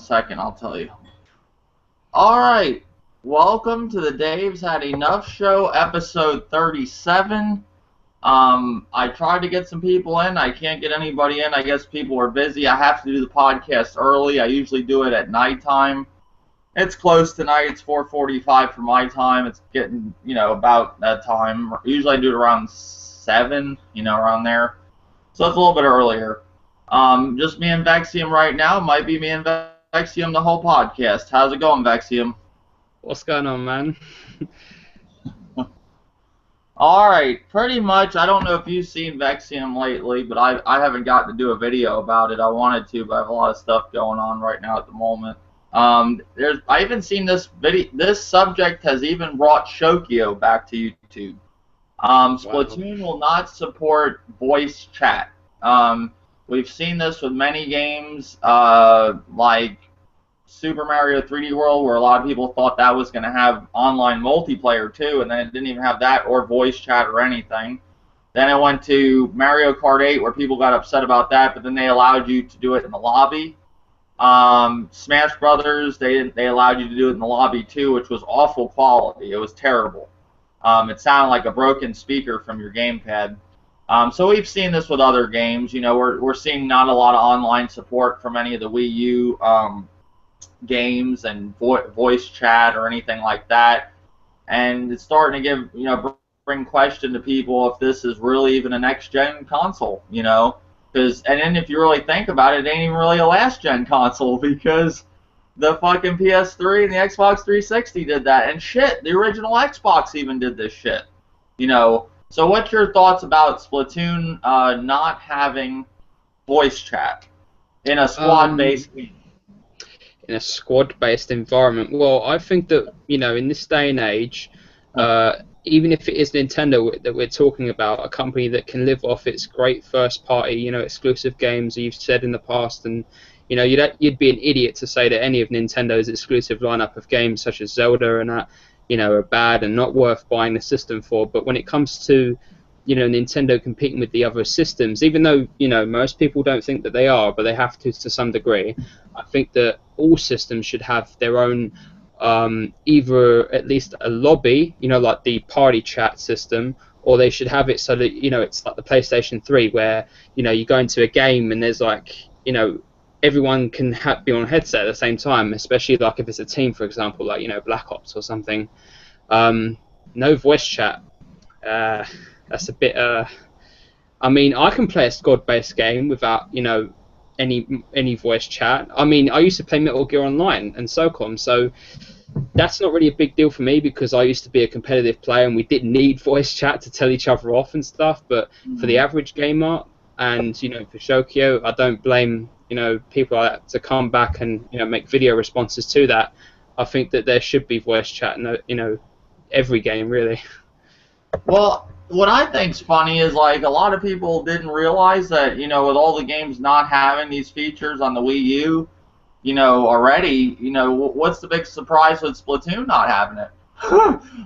second, I'll tell you. Alright, welcome to the Dave's Had Enough Show, episode 37. I tried to get some people in. I can't get anybody in. I guess people are busy. I have to do the podcast early. I usually do it at nighttime. It's close tonight. It's 4:45 for my time. It's getting, about that time. Usually I do it around 7, around there. So it's a little bit earlier. Just me and Vexium right now. Might be me and Vexium the whole podcast. How's it going, Vexium? What's going on, man? Alright, pretty much. I don't know if you've seen Vexium lately, but I haven't gotten to do a video about it. I wanted to, but I have a lot of stuff going on right now at the moment. I even seen this video. This subject has even brought Shokio back to YouTube. Splatoon will not support voice chat. We've seen this with many games, like Super Mario 3D World, where a lot of people thought that was going to have online multiplayer too, and then it didn't even have that or voice chat or anything. Then it went to Mario Kart 8, where people got upset about that, but then they allowed you to do it in the lobby. Smash Brothers, they allowed you to do it in the lobby too, which was awful quality. It was terrible. It sounded like a broken speaker from your gamepad. So we've seen this with other games. We're seeing not a lot of online support from any of the Wii U games and voice chat or anything like that, and it's starting to give bring question to people if this is really even a next gen console. And then if you really think about it, it ain't even really a last-gen console, because the fucking PS3 and the Xbox 360 did that. And shit, the original Xbox even did this shit. So what's your thoughts about Splatoon not having voice chat in a squad-based game? In a squad-based environment? Well, I think that, in this day and age, even if it is Nintendo that we're talking about, a company that can live off its great first-party, exclusive games, you've said in the past, and you'd be an idiot to say that any of Nintendo's exclusive lineup of games, such as Zelda and that, are bad and not worth buying the system for. But when it comes to, Nintendo competing with the other systems, even though, most people don't think that they are, but they have to some degree, I think that all systems should have their own either at least a lobby, like the party chat system, or they should have it so that, it's like the PlayStation 3, where, you go into a game and there's like, everyone can be on a headset at the same time, especially like if it's a team, for example, like, Black Ops or something. No voice chat. That's a bit, I mean, I can play a squad-based game without, any voice chat. I mean, I used to play Metal Gear Online and SOCOM, so that's not really a big deal for me, because I used to be a competitive player and we didn't need voice chat to tell each other off and stuff. But for the average gamer and, for Shokio, I don't blame, people like that to come back and, make video responses to that. I think that there should be voice chat in, every game, really. Well, what I think's funny is, like, a lot of people didn't realize that, with all the games not having these features on the Wii U, already, what's the big surprise with Splatoon not having it?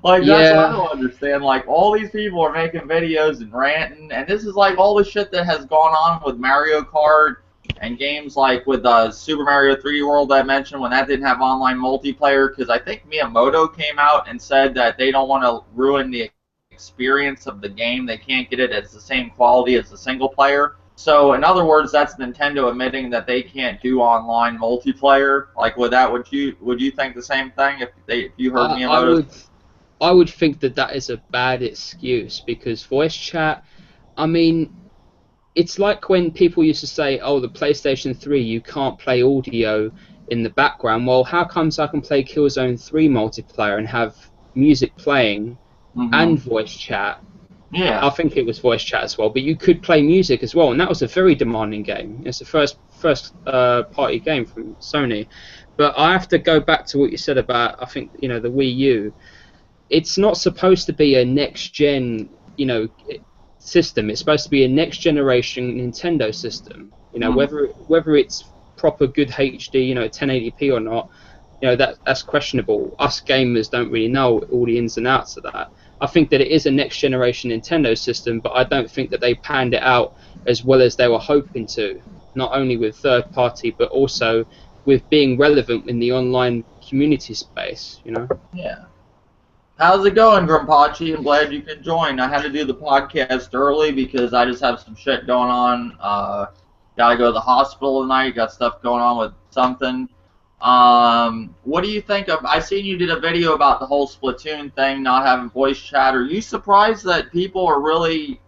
Like, that's what I don't understand. Like, all these people are making videos and ranting, and this is like all the shit that has gone on with Mario Kart and games like with Super Mario 3D World that I mentioned, when that didn't have online multiplayer, because I think Miyamoto came out and said that they don't want to ruin the experience of the game. They can't get it as the same quality as the single player. So in other words, that's Nintendo admitting that they can't do online multiplayer. Like, would you think the same thing if you heard Miyamoto? I would think that is a bad excuse, because voice chat, I mean, it's like when people used to say, oh, the PlayStation 3, you can't play audio in the background. Well, how comes I can play Killzone 3 multiplayer and have music playing and voice chat? Yeah, I think it was voice chat as well, but you could play music as well, and that was a very demanding game. It's the first party game from Sony. But I have to go back to what you said about, I think, the Wii U. It's not supposed to be a next gen, system. It's supposed to be a next generation Nintendo system. Whether it's proper good HD, 1080p or not, that's questionable. Us gamers don't really know all the ins and outs of that. I think that it is a next generation Nintendo system, but I don't think that they panned it out as well as they were hoping to. Not only with third party, but also with being relevant in the online community space, you know. Yeah. How's it going, Grimpachi? I'm glad you could join. I had to do the podcast early because I just have some shit going on. Gotta go to the hospital tonight. Got stuff going on with something. What do you think of? I seen you did a video about the whole Splatoon thing, not having voice chat. Are you surprised that people are really,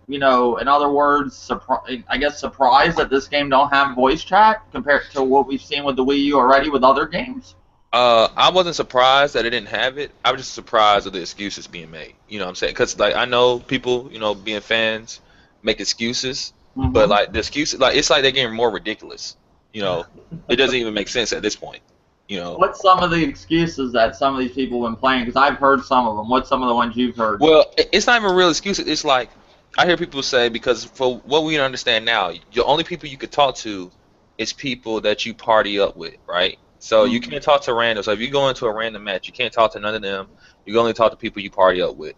you know, in other words, surprised that this game don't have voice chat compared to what we've seen with the Wii U already with other games? I wasn't surprised that it didn't have it. I was just surprised of the excuses being made. You know what I'm saying? Because like I know people, you know, being fans make excuses, but like the excuses, like it's like they're getting more ridiculous. You know, it doesn't even make sense at this point. You know. What's some of the excuses that some of these people have been playing? Because I've heard some of them. What's some of the ones you've heard? Well, it's not even real excuses. It's like I hear people say, because for what we understand now, the only people you could talk to is people that you party up with, right? So you can't talk to random. So if you go into a random match, you can't talk to none of them. You can only talk to people you party up with.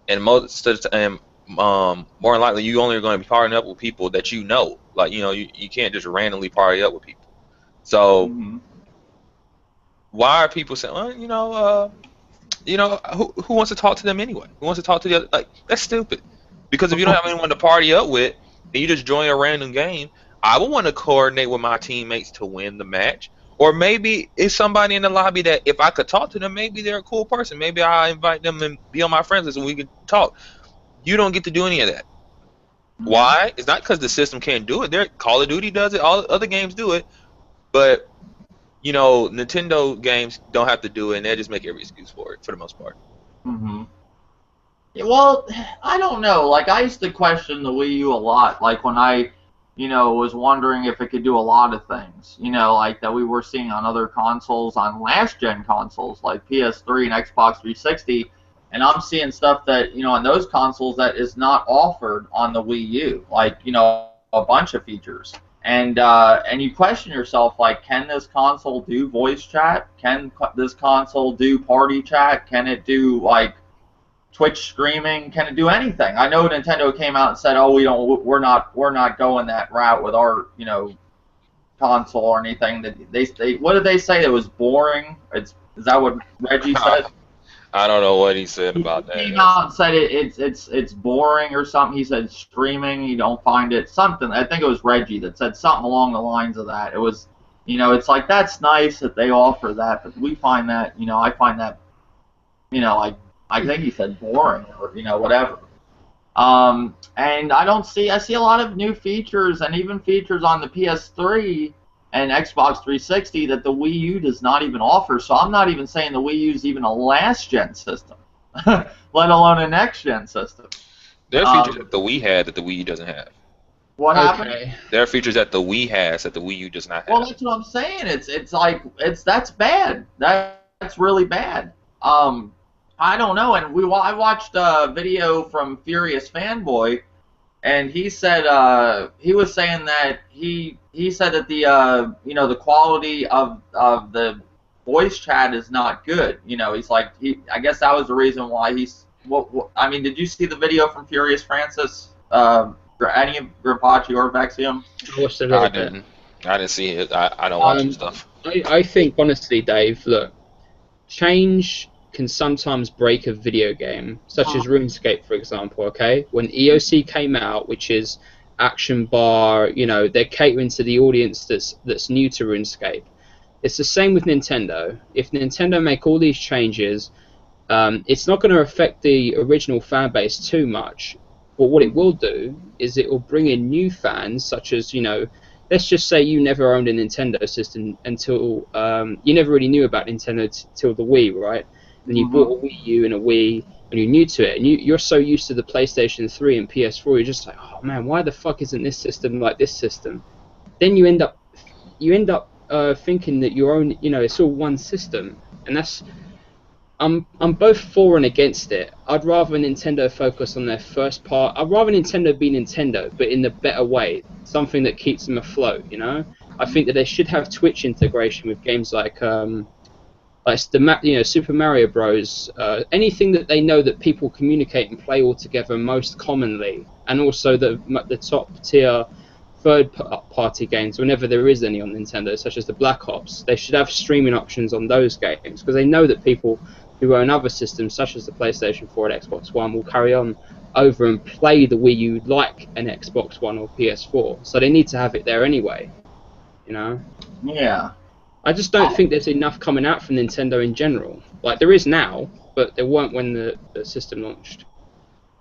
And most of the time, more than likely, you only are going to be partying up with people that you know. Like, you know, you can't just randomly party up with people. So why are people saying, well, who wants to talk to them anyway? Who wants to talk to the other? Like, that's stupid. Because if you don't have anyone to party up with, and you just join a random game, I would want to coordinate with my teammates to win the match. Or maybe it's somebody in the lobby that if I could talk to them, maybe they're a cool person. Maybe I invite them and be on my friends list and we can talk. You don't get to do any of that. Why? It's not because the system can't do it. Call of Duty does it. All other games do it. But, you know, Nintendo games don't have to do it, and they just make every excuse for it, for the most part. Yeah, well, I don't know. Like, I used to question the Wii U a lot. Like, when I... was wondering if it could do a lot of things, like that we were seeing on other consoles, on last-gen consoles, like PS3 and Xbox 360, and I'm seeing stuff that, on those consoles that is not offered on the Wii U, like, a bunch of features. And you question yourself, like, can this console do voice chat? Can this console do party chat? Can it do, like, Twitch streaming? Can it do anything? I know Nintendo came out and said, "Oh, we're not going that route with our, console or anything." That they what did they say? It was boring. Is that what Reggie said? I don't know what he said about that. He came out and said it's boring or something. He said streaming, you don't find it something. I think it was Reggie that said something along the lines of that. It was, it's like that's nice that they offer that, but we find that, I find that, like. I think he said boring or, whatever. And I see a lot of new features and even features on the PS3 and Xbox 360 that the Wii U does not even offer. So I'm not even saying the Wii U is even a last-gen system, let alone a next-gen system. There are features that the Wii had that the Wii U doesn't have. What happened? There are features that the Wii has that the Wii U does not have. Well, that's what I'm saying. That's bad. That's really bad. I don't know, and I watched a video from Furious Fanboy, and he said he was saying that he said that the the quality of the voice chat is not good. He's like I guess that was the reason why he's I mean, did you see the video from Furious Francis? Any of Grimpachi or Vexium? I didn't see it. I don't watch stuff. I think honestly, Dave, look, change can sometimes break a video game, such as RuneScape, for example. Okay, when EOC came out, which is action bar, they're catering to the audience that's new to RuneScape. It's the same with Nintendo. If Nintendo make all these changes, it's not going to affect the original fan base too much. But what it will do is it will bring in new fans, such as let's just say you never owned a Nintendo system until you never really knew about Nintendo till the Wii, right? Then you bought a Wii U and a Wii, and you're new to it, and you're so used to the PlayStation 3 and PS4, you're just like, oh man, why the fuck isn't this system like this system? Then you end up thinking that your own, it's all one system, and that's. I'm both for and against it. I'd rather Nintendo focus on their first part. I'd rather Nintendo be Nintendo, but in the better way, something that keeps them afloat. I think that they should have Twitch integration with games like Super Mario Bros. Anything that they know that people communicate and play all together most commonly, and also the top tier third-party games whenever there is any on Nintendo, such as the Black Ops. They should have streaming options on those games because they know that people who own other systems, such as the PlayStation 4 and Xbox One, will carry on over and play the Wii U like an Xbox One or PS4. So they need to have it there anyway, you know? Yeah. I just don't think there's enough coming out from Nintendo in general. Like, there is now, but there weren't when the system launched.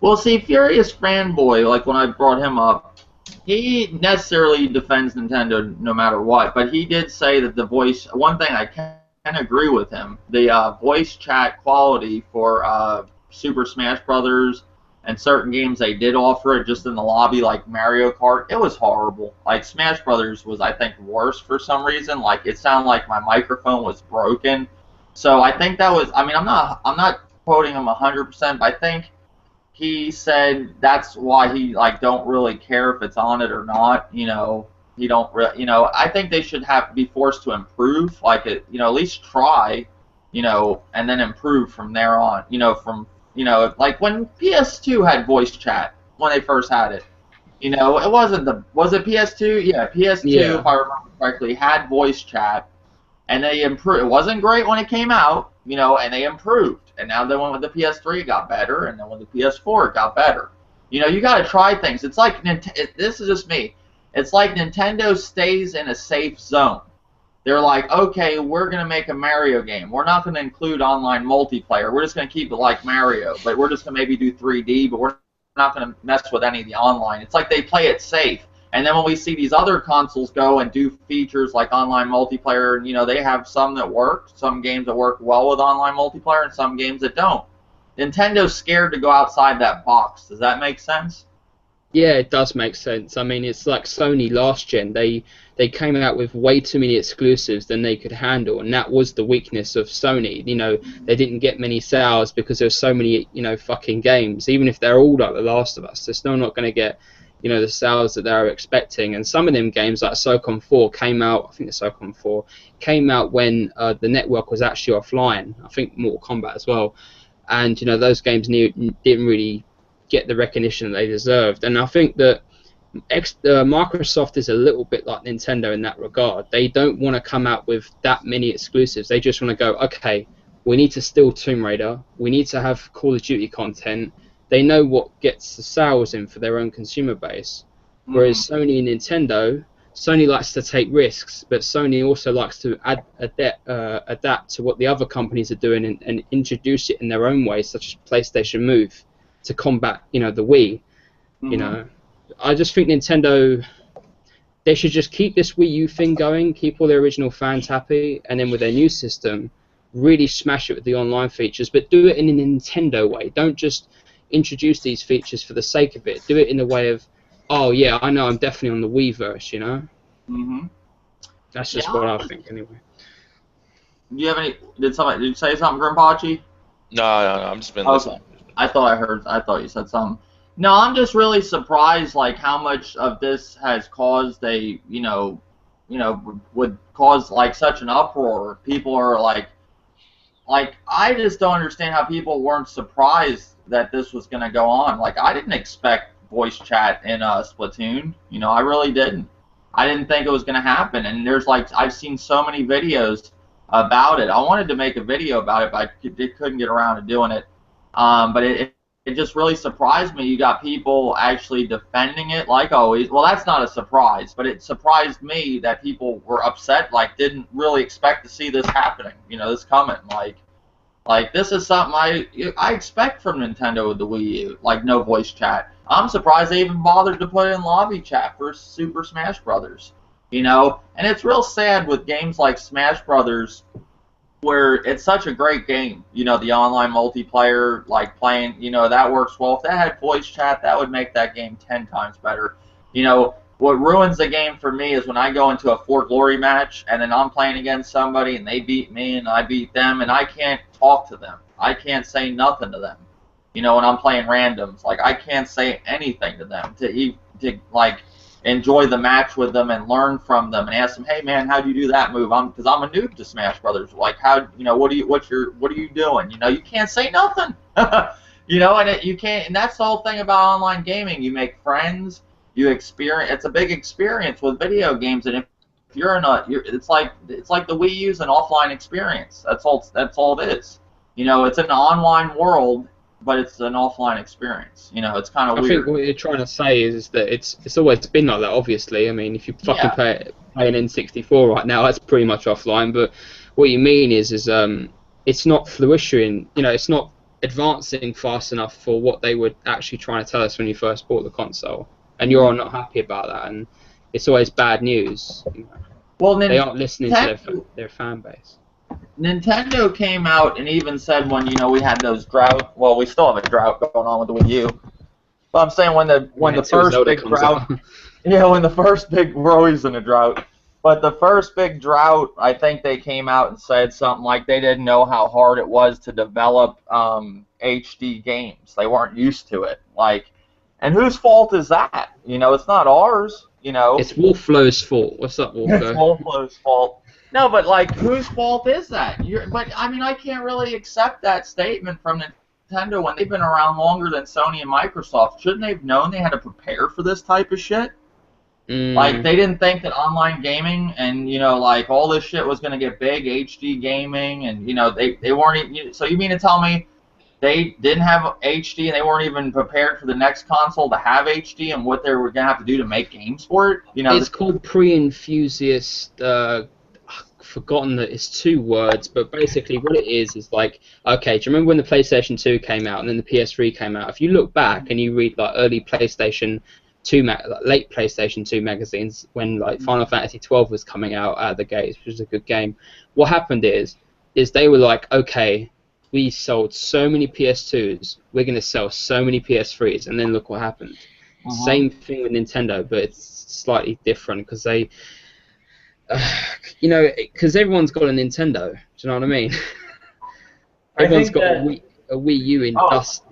Well, see, Furious Fanboy, like when I brought him up, he necessarily defends Nintendo no matter what, but he did say that the voice, one thing I can agree with him, the voice chat quality for Super Smash Brothers and certain games they did offer it just in the lobby, like Mario Kart, it was horrible. Like Smash Brothers was, I think, worse for some reason. Like it sounded like my microphone was broken. So I think that was, I mean, I'm not quoting him 100%, but I think he said that's why he like don't really care if it's on it or not. You know, he don't really. You know, I think they should be forced to improve. Like it, you know, at least try. You know, and then improve from there on. You know, like when PS2 had voice chat when they first had it. You know, it wasn't was it PS2? Yeah, PS2, Yeah. if I remember correctly, had voice chat, and they improved. It wasn't great when it came out, you know, and they improved. And now they went with the PS3, it got better, and then with the PS4, it got better. You know, you got to try things. It's like this is just me. It's like Nintendo stays in a safe zone. They're like, okay, we're going to make a Mario game. We're not going to include online multiplayer. We're just going to keep it like Mario, but we're just going to maybe do 3D, but we're not going to mess with any of the online. It's like they play it safe. And then when we see these other consoles go and do features like online multiplayer, and, you know, they have some that work, some games that work well with online multiplayer, and some games that don't. Nintendo's scared to go outside that box. Does that make sense? Yeah, it does make sense. I mean, it's like Sony last gen. They came out with way too many exclusives than they could handle, and that was the weakness of Sony. You know, they didn't get many sales because there were so many, you know, fucking games. Even if they're all like The Last of Us, they're still not going to get, you know, the sales that they're expecting. And some of them games, like SOCOM 4, came out. I think the SOCOM 4 came out when the network was actually offline. I think Mortal Kombat as well. And you know, those games didn't really get the recognition that they deserved. And I think that Microsoft is a little bit like Nintendo in that regard. They don't want to come out with that many exclusives. They just want to go, okay, we need to steal Tomb Raider. We need to have Call of Duty content. They know what gets the sales in for their own consumer base. Whereas Sony and Nintendo, Sony likes to take risks, but Sony also likes to adapt to what the other companies are doing and introduce it in their own way, such as PlayStation Move, to combat, you know, the Wii. You know, I just think Nintendo, they should just keep this Wii U thing going, keep all their original fans happy, and then with their new system, really smash it with the online features, but do it in a Nintendo way. Don't just introduce these features for the sake of it. Do it in the way of, oh yeah, I know I'm definitely on the Wiiverse, you know? That's just what I think, anyway. Do you have any? Did you say something, Grimpachi? No, I'm just been listening. I thought you said something. No, I'm just really surprised, like how much of this has caused a, would cause like such an uproar. People are like I just don't understand how people weren't surprised that this was going to go on. Like I didn't expect voice chat in Splatoon. You know, I really didn't. I didn't think it was going to happen. And there's like I've seen so many videos about it. I wanted to make a video about it, but I couldn't get around to doing it. But it just really surprised me. You got people actually defending it, like always. Well, that's not a surprise, but it surprised me that people were upset, like didn't really expect to see this happening. You know, this coming. Like this is something I expect from Nintendo with the Wii U, like no voice chat. I'm surprised they even bothered to put in lobby chat for Super Smash Brothers. You know, and it's real sad with games like Smash Brothers, where it's such a great game. You know, the online multiplayer, like playing, you know, that works well. If that had voice chat, that would make that game 10 times better. You know, what ruins the game for me is when I go into a For Glory match and then I'm playing against somebody and they beat me and I beat them and I can't talk to them. I can't say nothing to them. You know, when I'm playing randoms, like I can't say anything to them to like enjoy the match with them and learn from them and ask them, hey man, how'd you do that move? Because I'm a noob to Smash Brothers. Like how, you know, what are you doing? You know, you can't say nothing. You know, and you can't. And that's the whole thing about online gaming. You make friends. you experience. It's a big experience with video games, and if you're in it's like the Wii U's an offline experience. That's all it is. It's an online world, but it's an offline experience. It's kind of weird. I think what you're trying to say is that it's always been like that. Obviously, I mean, if you fucking play an N64 right now, that's pretty much offline. But what you mean is it's not fruition. It's not advancing fast enough for what they were actually trying to tell us when you first bought the console, and you're all not happy about that, and it's always bad news. Well, they aren't listening to their fan base. Nintendo came out and even said when we had those drought. Well, we still have a drought going on with the Wii U. But I'm saying when the first big drought. When the first big, we're always in a drought. But the first big drought, I think they came out and said something like they didn't know how hard it was to develop HD games. They weren't used to it. And whose fault is that? It's not ours. It's Wolflow's fault. What's up, Wolflow? It's Wolflow's fault. No, but whose fault is that? But I mean, I can't really accept that statement from Nintendo when they've been around longer than Sony and Microsoft. Shouldn't they have known they had to prepare for this type of shit? They didn't think that online gaming and all this shit was gonna get big, HD gaming, and they weren't even. So you mean to tell me they didn't have HD and they weren't even prepared for the next console to have HD and what they were gonna have to do to make games for it? It's called pre-enthusiast. Forgotten that it's 2 words, but basically what it is okay, do you remember when the PlayStation 2 came out and then the PS3 came out? If you look back and you read early PlayStation 2, late PlayStation 2 magazines when Final Fantasy 12 was coming out of the gates, which was a good game, what happened is they were like, okay, we sold so many PS2s, we're going to sell so many PS3s, and then look what happened. Same thing with Nintendo, but it's slightly different because they because everyone's got a Nintendo. Do you know what I mean? Everyone's got a Wii U in dust.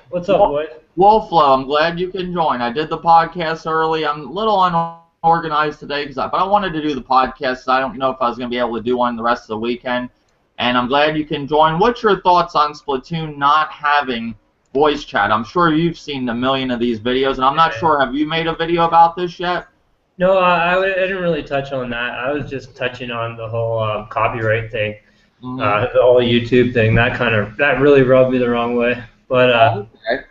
What's up, boys? Wolflow, I'm glad you can join. I did the podcast early. I'm a little unorganized today, but I wanted to do the podcast. I don't know if I was going to be able to do one the rest of the weekend. And I'm glad you can join. What's your thoughts on Splatoon not having voice chat? I'm sure you've seen a million of these videos, and I'm not sure, have you made a video about this yet? No, I didn't really touch on that. I was just touching on the whole copyright thing, the whole YouTube thing. That really rubbed me the wrong way. But okay.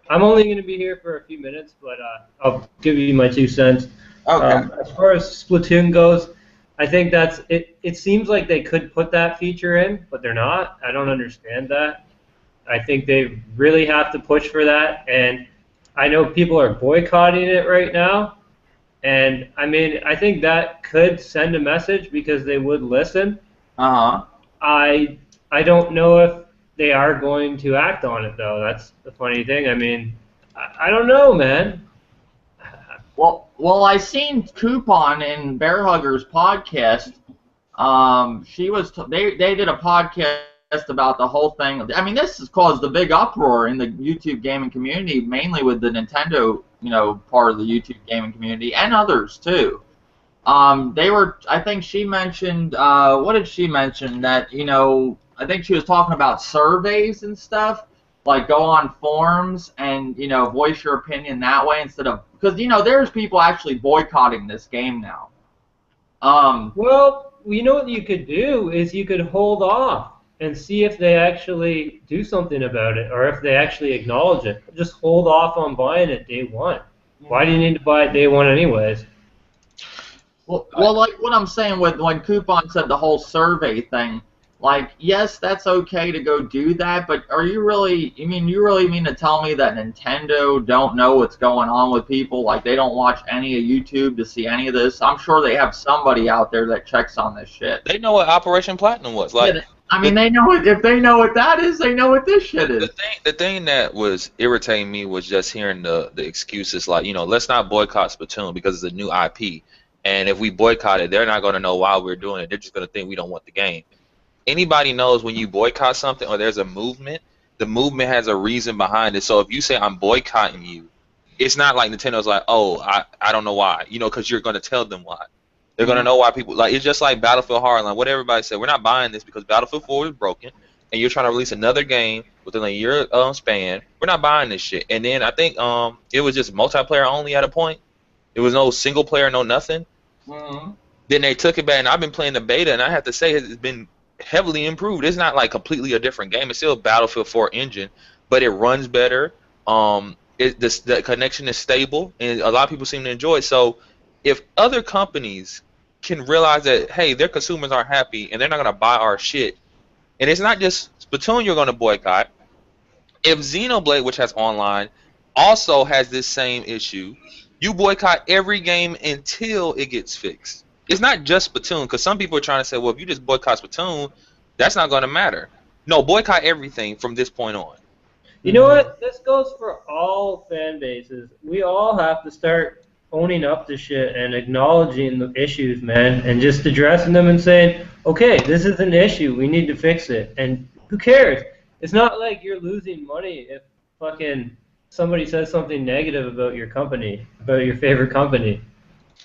I'm only going to be here for a few minutes, but I'll give you my 2 cents. Okay. As far as Splatoon goes, I think that's it. It seems like they could put that feature in, but they're not. I don't understand that. I think they really have to push for that, and I know people are boycotting it right now. And, I mean, I think that could send a message because they would listen. Uh-huh. I don't know if they are going to act on it, though. That's the funny thing. I mean, I don't know, man. Well, I seen Coupon in Bear Hugger's podcast. They did a podcast about the whole thing. I mean, this has caused a big uproar in the YouTube gaming community, mainly with the Nintendo, part of the YouTube gaming community, and others too. I think she mentioned, what did she mention? That, I think she was talking about surveys and stuff, like go on forums and, voice your opinion that way instead of, because, there's people actually boycotting this game now. Well, what you could do is you could hold off and see if they actually do something about it or if they actually acknowledge it. Just hold off on buying it day one. Why do you need to buy it day one anyways? Well, like what I'm saying with when Coupon said the whole survey thing, yes, that's okay to go do that, but you really mean to tell me that Nintendo don't know what's going on with people? They don't watch any of YouTube to see any of this? I'm sure they have somebody out there that checks on this shit. They know what Operation Platinum was. They know it. If they know what that is, they know what this shit is. The thing that was irritating me was just hearing the excuses let's not boycott Splatoon because it's a new IP. And if we boycott it, they're not going to know why we're doing it. They're just going to think we don't want the game. Anybody knows when you boycott something or there's a movement, the movement has a reason behind it. So if you say I'm boycotting you, it's not like Nintendo's like, oh, I don't know why, because you're going to tell them why. They're going to know why people, it's just like Battlefield Hardline. What everybody said, we're not buying this because Battlefield 4 is broken and you're trying to release another game within a year span. We're not buying this shit. And then I think it was just multiplayer only at a point. It was no single player, no nothing. Mhm. Then they took it back, and I've been playing the beta, and I have to say it's been heavily improved. It's not like completely a different game. It's still a Battlefield 4 engine, but it runs better. The connection is stable, and a lot of people seem to enjoy it. So, if other companies can realize that, hey, their consumers aren't happy, and they're not gonna buy our shit, and it's not just Splatoon you're gonna boycott. If Xenoblade, which has online, also has this same issue, you boycott every game until it gets fixed. It's not just Splatoon, because some people are trying to say, well, if you just boycott Splatoon, that's not going to matter. No, boycott everything from this point on. You know what? This goes for all fan bases. We all have to start owning up to shit and acknowledging the issues, man, and just addressing them and saying, okay, this is an issue. We need to fix it. And who cares? It's not like you're losing money if fucking somebody says something negative about your company, about your favorite company.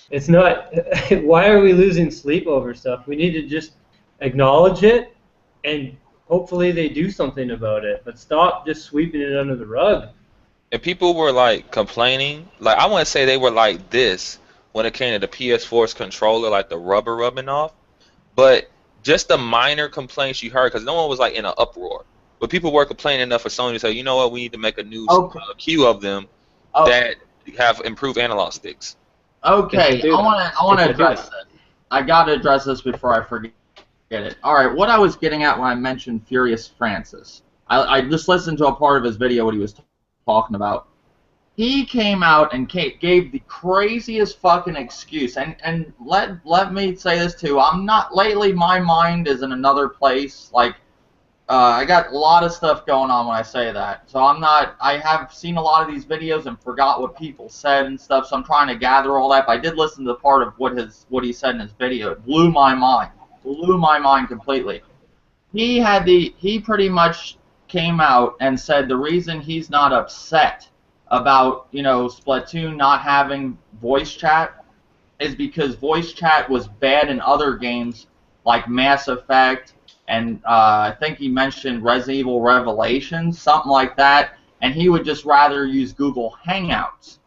It's not. Why are we losing sleep over stuff? We need to just acknowledge it, and hopefully they do something about it. But stop just sweeping it under the rug. And people were like complaining, like I want to say they were like this when it came to the PS4's controller, like the rubber rubbing off. But just the minor complaints you heard, because no one was like in an uproar. But people were complaining enough for Sony to say, you know what, we need to make a new queue of them that have improved analog sticks. Okay, I want to address it. I got to address this before I forget it. All right, what I was getting at when I mentioned Furious Francis, I just listened to a part of his video what he was talking about. He came out and gave the craziest fucking excuse, and let me say this too. I'm not lately. My mind is in another place. Like I got a lot of stuff going on when I say that, so I'm not. I have seen a lot of these videos and forgot what people said and stuff. So I'm trying to gather all that. But I did listen to the part of what he said in his video. It blew my mind. Blew my mind completely. He pretty much came out and said the reason he's not upset about Splatoon not having voice chat is because voice chat was bad in other games like Mass Effect. And I think he mentioned Resident Evil Revelations, something like that, and he would just rather use Google Hangouts.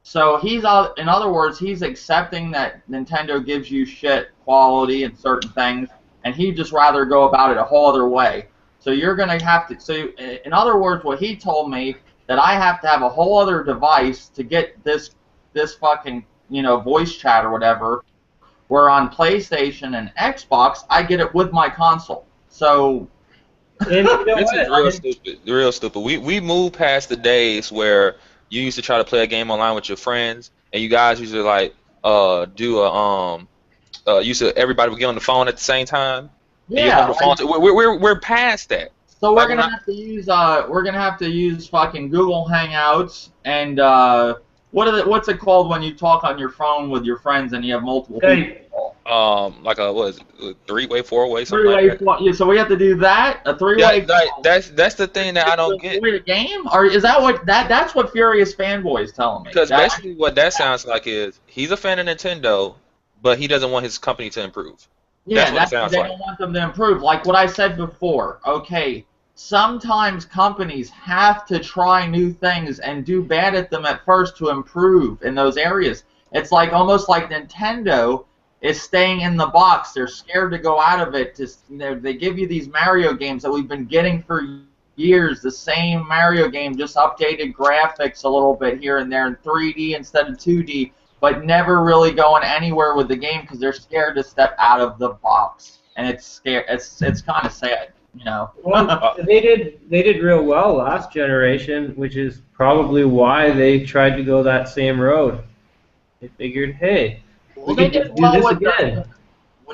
So in other words, he's accepting that Nintendo gives you shit quality and certain things, and he'd just rather go about it a whole other way. So you're going to have to, so in other words, what he told me, that I have to have a whole other device to get this fucking, voice chat or whatever, where on PlayStation and Xbox, I get it with my console. So this is real stupid. We moved past the days where you used to try to play a game online with your friends, and you guys used to like everybody would get on the phone at the same time. Yeah, we're past that. So we're gonna have to use fucking Google Hangouts and what's it called when you talk on your phone with your friends and you have multiple people? Like what is it, three-way, four-way, something like that? Yeah, so we have to do that, a three-way. Yeah, that's the thing that I don't get. A game, or is that that's what Furious fanboy is telling me? Because basically what that sounds like is he's a fan of Nintendo, but he doesn't want his company to improve. Yeah, that's what they don't want them to improve. Like what I said before. Okay, sometimes companies have to try new things and do bad at them at first to improve in those areas. It's like almost like Nintendo is staying in the box. They're scared to go out of it. They give you these Mario games that we've been getting for years, the same Mario game, just updated graphics a little bit here and there in 3D instead of 2D, but never really going anywhere with the game because they're scared to step out of the box. And it's kind of sad, Well, they did real well last generation, which is probably why they tried to go that same road. They figured, hey, we can just do this again.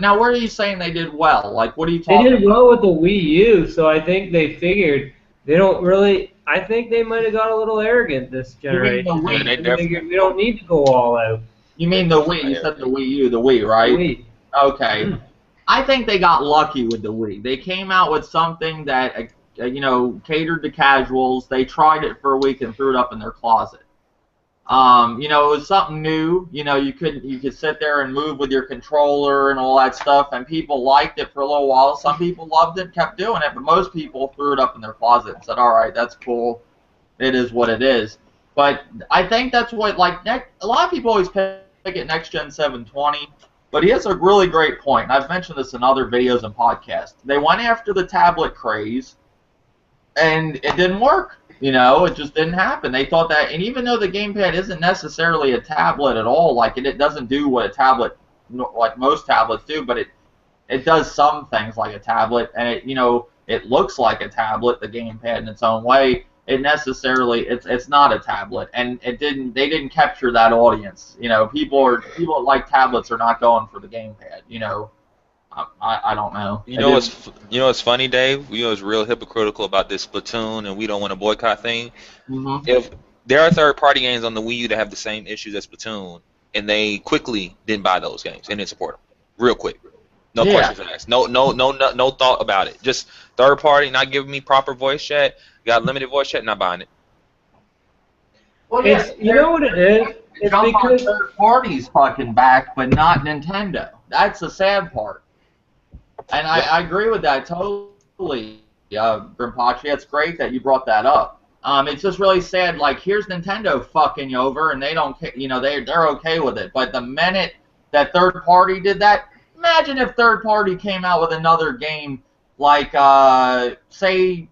Now, where are you saying they did well? Like, what are you talking about? They did well with the Wii U, so I think they figured they don't really. I think they might have got a little arrogant this generation. They figured we don't need to go all out. You mean the Wii? You said the Wii U, the Wii, right? Wii. Okay. I think they got lucky with the Wii. They came out with something that catered to casuals. They tried it for a week and threw it up in their closet. It was something new. You could sit there and move with your controller and all that stuff, and people liked it for a little while. Some people loved it, kept doing it, but most people threw it up in their closet and said, "All right, that's cool. It is what it is." But I think that's what, like, a lot of people always pick at Next Gen 720, but he has a really great point, and I've mentioned this in other videos and podcasts. They went after the tablet craze, and it didn't work. You know, it just didn't happen. They thought that, and even though the gamepad isn't necessarily a tablet at all, like it doesn't do what a tablet, like most tablets do, but it does some things like a tablet, and it looks like a tablet, the gamepad in its own way. It's not a tablet, and they didn't capture that audience. You know, people that like tablets are not going for the gamepad. You know, I don't know. You know what's funny, Dave? You know what's real hypocritical about this Splatoon and we don't want to boycott thing? Mm-hmm. If there are third-party games on the Wii U that have the same issues as Splatoon, and they quickly didn't buy those games and didn't support them, real quick, no questions asked, no thought about it. Just third-party, not giving me proper voice chat, got limited voice chat, not buying it. Well, yeah, you know what it is? It's because third parties fucking back, but not Nintendo. That's the sad part. And I agree with that totally, Grimpachi. It's great that you brought that up. It's just really sad. Like, here's Nintendo fucking you over, and they don't, they're okay with it. But the minute that third party did that, imagine if third party came out with another game like, say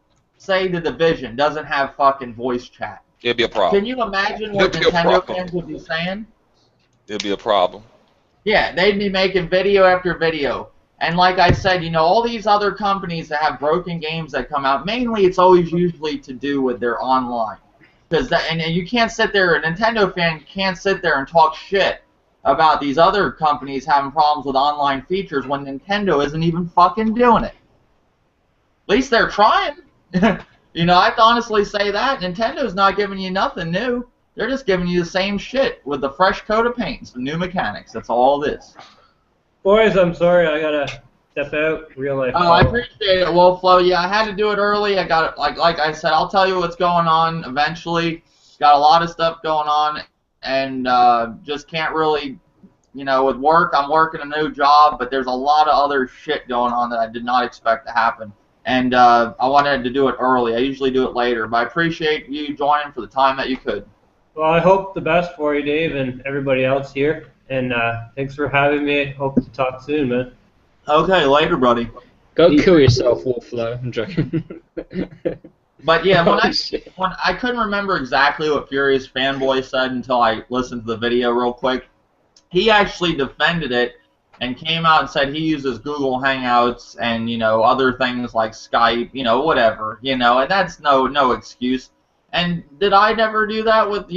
The Division doesn't have fucking voice chat. It'd be a problem. Can you imagine what Nintendo fans would be saying? It'd be a problem. Yeah, they'd be making video after video. And like I said, all these other companies that have broken games that come out, mainly it's always usually to do with their online. And you can't sit there, a Nintendo fan can't sit there and talk shit about these other companies having problems with online features when Nintendo isn't even fucking doing it. At least they're trying. I have to honestly say that. Nintendo's not giving you nothing new. They're just giving you the same shit with the fresh coat of paint, some new mechanics. That's all it is. Boys, I'm sorry, I gotta step out. Real life. Oh, I appreciate it, Wolflo. Yeah, I had to do it early. I got it. Like I said, I'll tell you what's going on eventually. Got a lot of stuff going on, and just can't really, with work. I'm working a new job, but there's a lot of other shit going on that I did not expect to happen. And I wanted to do it early. I usually do it later, but I appreciate you joining for the time that you could. Well, I hope the best for you, Dave, and everybody else here. And thanks for having me. Hope to talk soon, man. Okay, later, buddy. Go kill yourself, Wolflo. I'm joking. But yeah, when I couldn't remember exactly what Furious Fanboy said until I listened to the video real quick. He actually defended it and came out and said he uses Google Hangouts and other things like Skype, whatever, and that's no excuse. And did I never do that with,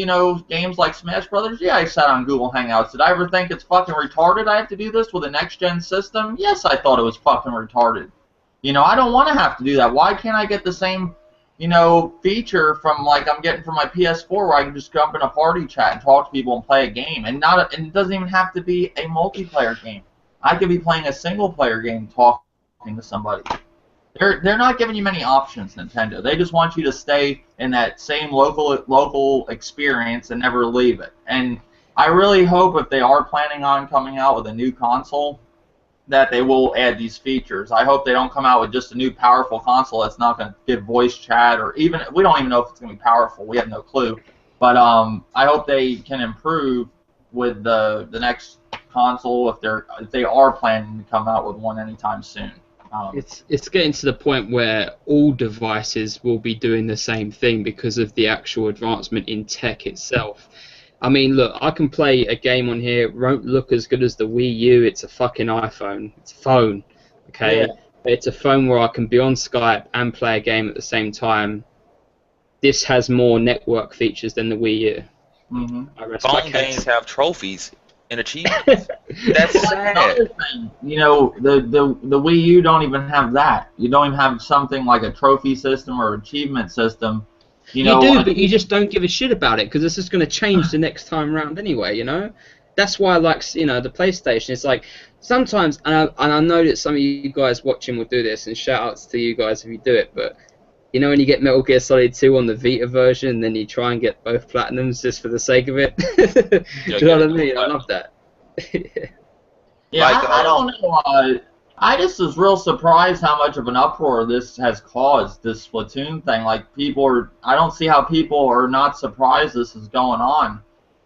games like Smash Brothers? Yeah, I sat on Google Hangouts. Did I ever think it's fucking retarded I have to do this with a next-gen system? Yes, I thought it was fucking retarded. I don't want to have to do that. Why can't I get the same, feature from, like, I'm getting from my PS4 where I can just jump in a party chat and talk to people and play a game? And it doesn't even have to be a multiplayer game. I could be playing a single-player game talking to somebody. They're not giving you many options, Nintendo. They just want you to stay in that same local experience and never leave it. And I really hope if they are planning on coming out with a new console, that they will add these features. I hope they don't come out with just a new powerful console that's not going to give voice chat, or even, we don't even know if it's going to be powerful. We have no clue. But I hope they can improve with the next console if they are planning to come out with one anytime soon. It's getting to the point where all devices will be doing the same thing because of the actual advancement in tech itself. I mean, look, I can play a game on here. It won't look as good as the Wii U. It's a fucking iPhone. It's a phone, okay? Yeah. It's a phone where I can be on Skype and play a game at the same time. This has more network features than the Wii U. Mm-hmm. Phone games have trophies and achievements. That's sad. The Wii U don't even have that. You don't even have something like a trophy system or achievement system. You do, but you just don't give a shit about it because it's just going to change the next time around anyway. That's why I like the PlayStation. It's like sometimes, and I know that some of you guys watching will do this, and shout outs to you guys if you do it. But when you get Metal Gear Solid 2 on the Vita version, then you try and get both platinums just for the sake of it. Do you know what I mean? I love that. Yeah, I don't know. I just was real surprised how much of an uproar this has caused, this Splatoon thing. Like, I don't see how people are not surprised this is going on.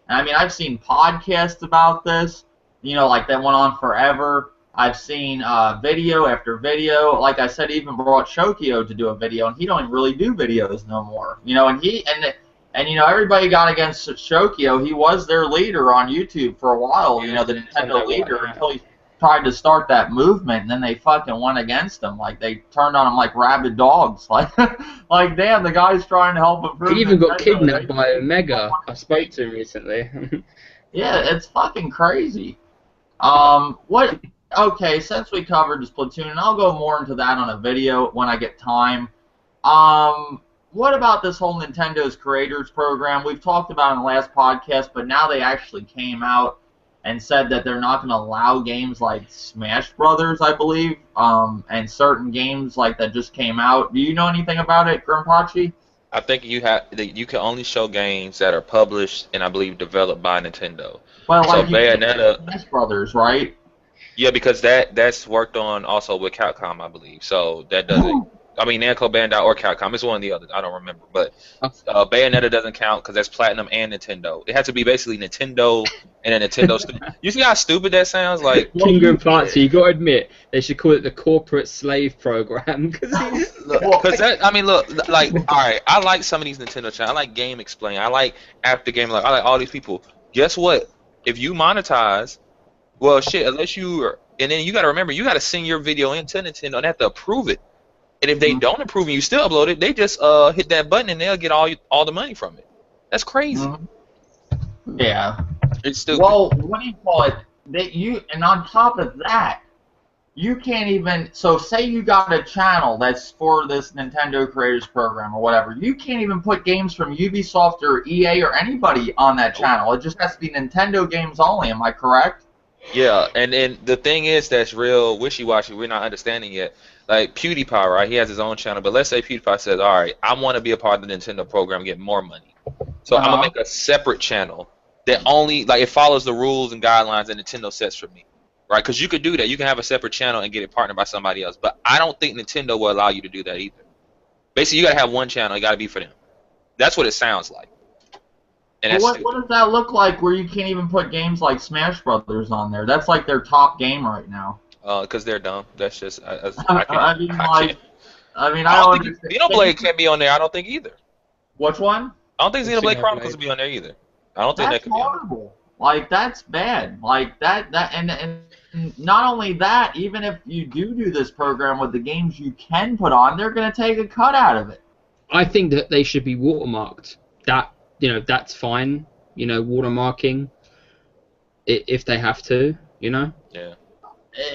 I mean, I've seen podcasts about this, like that went on forever. I've seen video after video. Like I said, even brought Shokio to do a video, and he don't even really do videos no more. And everybody got against Shokio. He was their leader on YouTube for a while. The Nintendo leader until he tried to start that movement, and then they fucking went against him. Like, they turned on him like rabid dogs. Like damn, the guy's trying to help improve. He even got kidnapped by Omega. I spoke to him recently. Yeah, it's fucking crazy. Okay, since we covered the Splatoon, and I'll go more into that on a video when I get time. What about this whole Nintendo's Creators Program? We've talked about it in the last podcast, but now they actually came out and said that they're not going to allow games like Smash Brothers, I believe, and certain games like that just came out. Do you know anything about it, Grimpachi? I think you can only show games that are published and I believe developed by Nintendo. Well, so like Bayonetta, Smash Brothers, right? Yeah, because that's worked on also with Capcom, I believe. So that doesn't. I mean, Namco Bandai or Capcom. It's one of the others. I don't remember. But Bayonetta doesn't count because that's Platinum and Nintendo. It has to be basically Nintendo and a Nintendo studio. You see how stupid that sounds? Like King Grimpachi, you got to admit they should call it the corporate slave program because I mean, look, like, all right, I like some of these Nintendo channels. I like Game Explain. I like After Game. I like all these people. Guess what? If you monetize, well, shit. Unless you are, and then you got to remember, you got to send your video into Nintendo and they have to approve it. And if they don't approve and you still upload it, they just hit that button and they'll get all the money from it. That's crazy. Yeah. It's stupid. Well, what do you call it? And on top of that, you can't even. So say you got a channel that's for this Nintendo Creators Program or whatever. You can't even put games from Ubisoft or EA or anybody on that channel. It just has to be Nintendo games only. Am I correct? Yeah, and the thing is that's real wishy-washy. We're not understanding yet. Like PewDiePie, right? He has his own channel, but let's say PewDiePie says, "All right, I want to be a part of the Nintendo program and get more money, so I'm gonna make a separate channel that only it follows the rules and guidelines that Nintendo sets for me, right? Because you could do that. You can have a separate channel and get it partnered by somebody else, but I don't think Nintendo will allow you to do that either. Basically, you gotta have one channel. It gotta be for them. That's what it sounds like. And what does that look like where you can't even put games like Smash Brothers on there? That's like their top game right now. Because they're dumb. That's just I don't think Xenoblade can't be on there. I don't think either. Which one? I don't think Xenoblade Chronicles will be on there either. I don't think that could be on there. That's horrible. Like, that's bad. Like and not only that, even if you do this program with the games you can put on, they're gonna take a cut out of it. I think that they should be watermarked. That's fine. Watermarking if they have to. Yeah.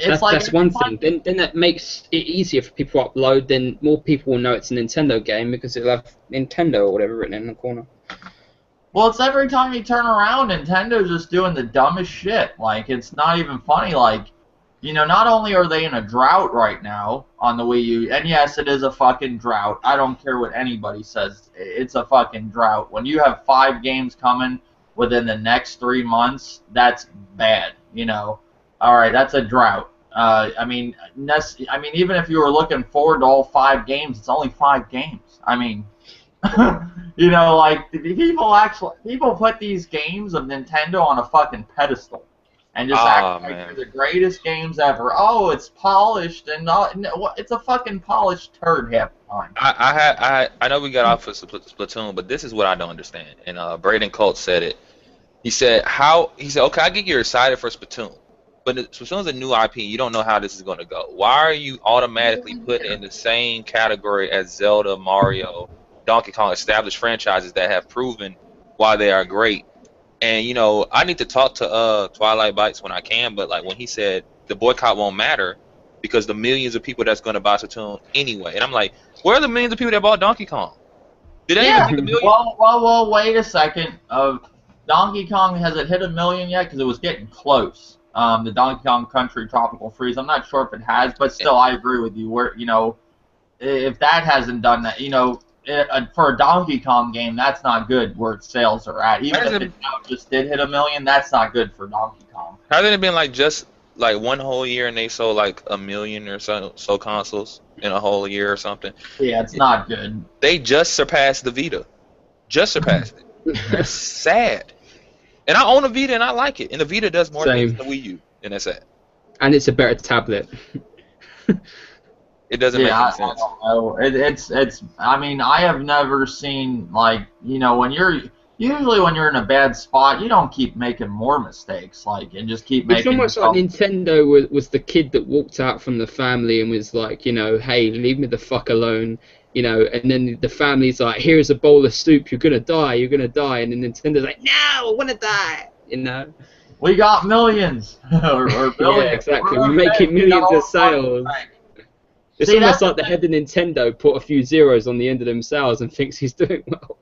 That's one thing. Then that makes it easier for people to upload. Then more people will know it's a Nintendo game because it'll have Nintendo or whatever written in the corner. Well, it's every time you turn around, Nintendo's just doing the dumbest shit. Like, it's not even funny. Like, not only are they in a drought right now on the Wii U, and yes, it is a fucking drought. I don't care what anybody says. It's a fucking drought. When you have 5 games coming within the next 3 months, that's bad, All right, that's a drought. I mean, even if you were looking forward to all 5 games, it's only 5 games. I mean, people put these games of Nintendo on a fucking pedestal and just act like they're the greatest games ever. Oh, it's polished and it's a fucking polished turd half the time. I know we got off of Splatoon, but this is what I don't understand. And Braden Colt said it. He said, okay, I get you're excited for Splatoon. But Splatoon's a new IP. You don't know how this is going to go. Why are you automatically put in the same category as Zelda, Mario, Donkey Kong, established franchises that have proven why they are great? And, I need to talk to Twilight Bites when I can, but when he said the boycott won't matter because the millions of people that's going to buy Splatoon anyway. And I'm like, where are the millions of people that bought Donkey Kong? Did they even think a million? Well, wait a second. Donkey Kong, has it hit 1 million yet? Because it was getting close. The Donkey Kong Country Tropical Freeze. I'm not sure if it has, but still, I agree with you. Where if that hasn't done that, for a Donkey Kong game, that's not good. Where its sales are at, even if it just did hit 1 million, that's not good for Donkey Kong. Hasn't it been just like one whole year and they sold like 1 million or so consoles in a whole year or something. Yeah, it's not good. They just surpassed the Vita. Just surpassed it. That's sad. And I own a Vita and I like it. And the Vita does more things Same. than the Wii U. And that's sad. And it's a better tablet. It doesn't make any sense. I don't know. It's. I mean, I have never seen like when you're usually when you're in a bad spot, you don't keep making more mistakes and just keep making. It's almost like Nintendo was the kid that walked out from the family and was like, hey, leave me the fuck alone, and then the family's like, here's a bowl of soup, you're gonna die, and then Nintendo's like, no, I wanna die, We got millions or billions. Yeah, exactly. We're making millions of sales. It's almost like the head of Nintendo put a few zeros on the end of themselves and thinks he's doing well.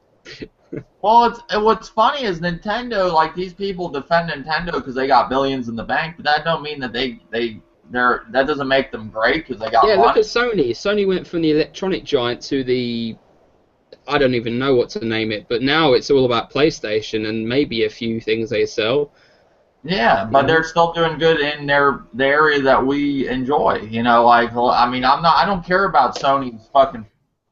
Well, what's funny is Nintendo, like these people defend Nintendo because they got billions in the bank, but that don't mean that that doesn't make them great because they got money. Look at Sony. Sony went from the electronic giant to the, I don't even know what to name it, but now it's all about PlayStation and maybe a few things they sell. Yeah, but they're still doing good in the area that we enjoy. I mean, I don't care about Sony's fucking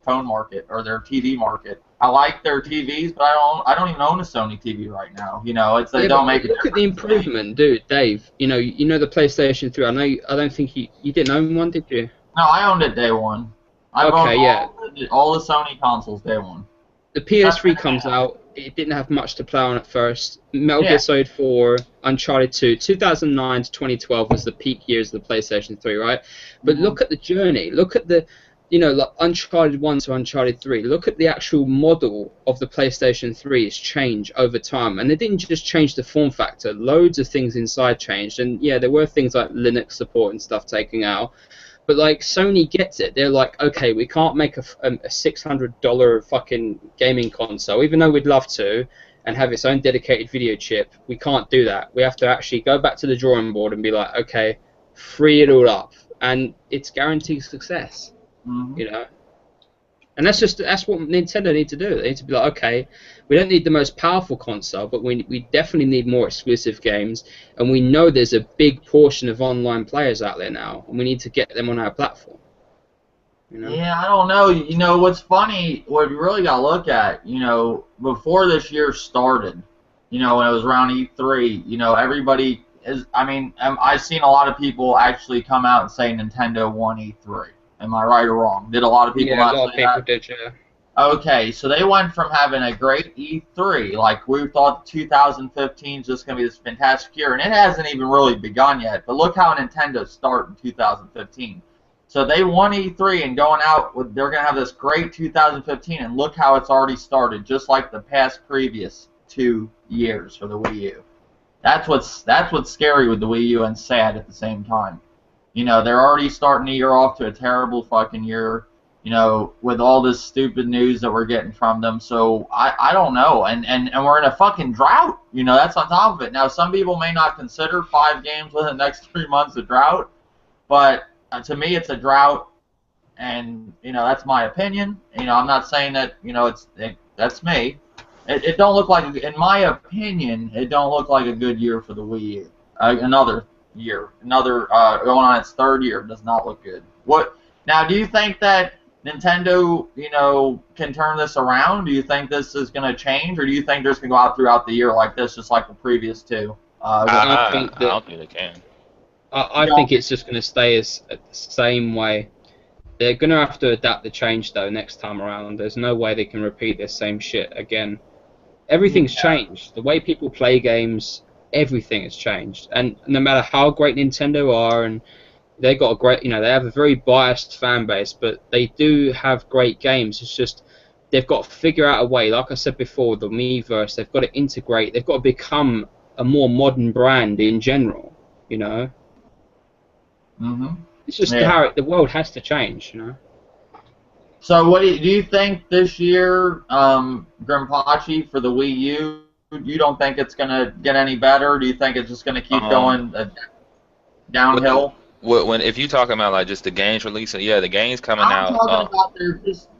phone market or their TV market. I like their TVs, but I don't even own a Sony TV right now. They don't make it. Look at the improvement, dude, Dave. You know the PlayStation 3. I don't think you didn't own one, did you? No, I owned it day one. I owned all the Sony consoles day one. The PS3 comes out. It didn't have much to play on at first. Metal Gear Solid 4, Uncharted 2, 2009 to 2012 was the peak years of the PlayStation 3, right? But look at the journey. Look at the, like Uncharted 1 to Uncharted 3. Look at the actual model of the PlayStation 3's change over time. And they didn't just change the form factor. Loads of things inside changed. And yeah, there were things like Linux support and stuff taken out. But like Sony gets it. They're like, okay, we can't make a $600 fucking gaming console, even though we'd love to, and have its own dedicated video chip. We can't do that. We have to actually go back to the drawing board and be like, okay, free it all up, and it's guaranteed success. And that's what Nintendo need to do. They need to be like, okay, we don't need the most powerful console, but we definitely need more exclusive games, and we know there's a big portion of online players out there now, and we need to get them on our platform. Yeah, I don't know. What's funny, what you really got to look at, before this year started, when it was around E3, everybody is, I've seen a lot of people actually come out and say Nintendo won E3. Am I right or wrong? Did a lot of people not say that? Did, yeah. Okay, so they went from having a great E3, like we thought 2015 is just going to be this fantastic year, and it hasn't even really begun yet, but look how Nintendo started in 2015. So they won E3 and going out, they're going to have this great 2015, and look how it's already started, just like the previous 2 years for the Wii U. That's what's scary with the Wii U and sad at the same time. They're already starting the year off to a terrible fucking year, with all this stupid news that we're getting from them. So I don't know. And we're in a fucking drought. That's on top of it. Now, some people may not consider 5 games within the next 3 months a drought, but to me, it's a drought. And, that's my opinion. I'm not saying that, that's me. It don't look like, in my opinion, it don't look like a good year for the Wii U. Another year, going on its 3rd year, does not look good. Now? Do you think that Nintendo, can turn this around? Do you think this is going to change, or do you think they're just going to go out throughout the year like this, just like the previous 2? I don't think they can. I think it's just going to stay the same way. They're going to have to adapt the change though next time around. There's no way they can repeat the same shit again. Everything's changed. The way people play games. Everything has changed, and no matter how great Nintendo are, and they got a great, they have a very biased fan base, but they do have great games. It's just they've got to figure out a way. Like I said before, the Miiverse, they've got to integrate. They've got to become a more modern brand in general. It's just how the world has to change. So, what do you think this year, Grimpachi, for the Wii U? You don't think it's going to get any better? Do you think it's just going to keep going downhill? If you're talking about like just the games releasing, the games coming out. I'm talking about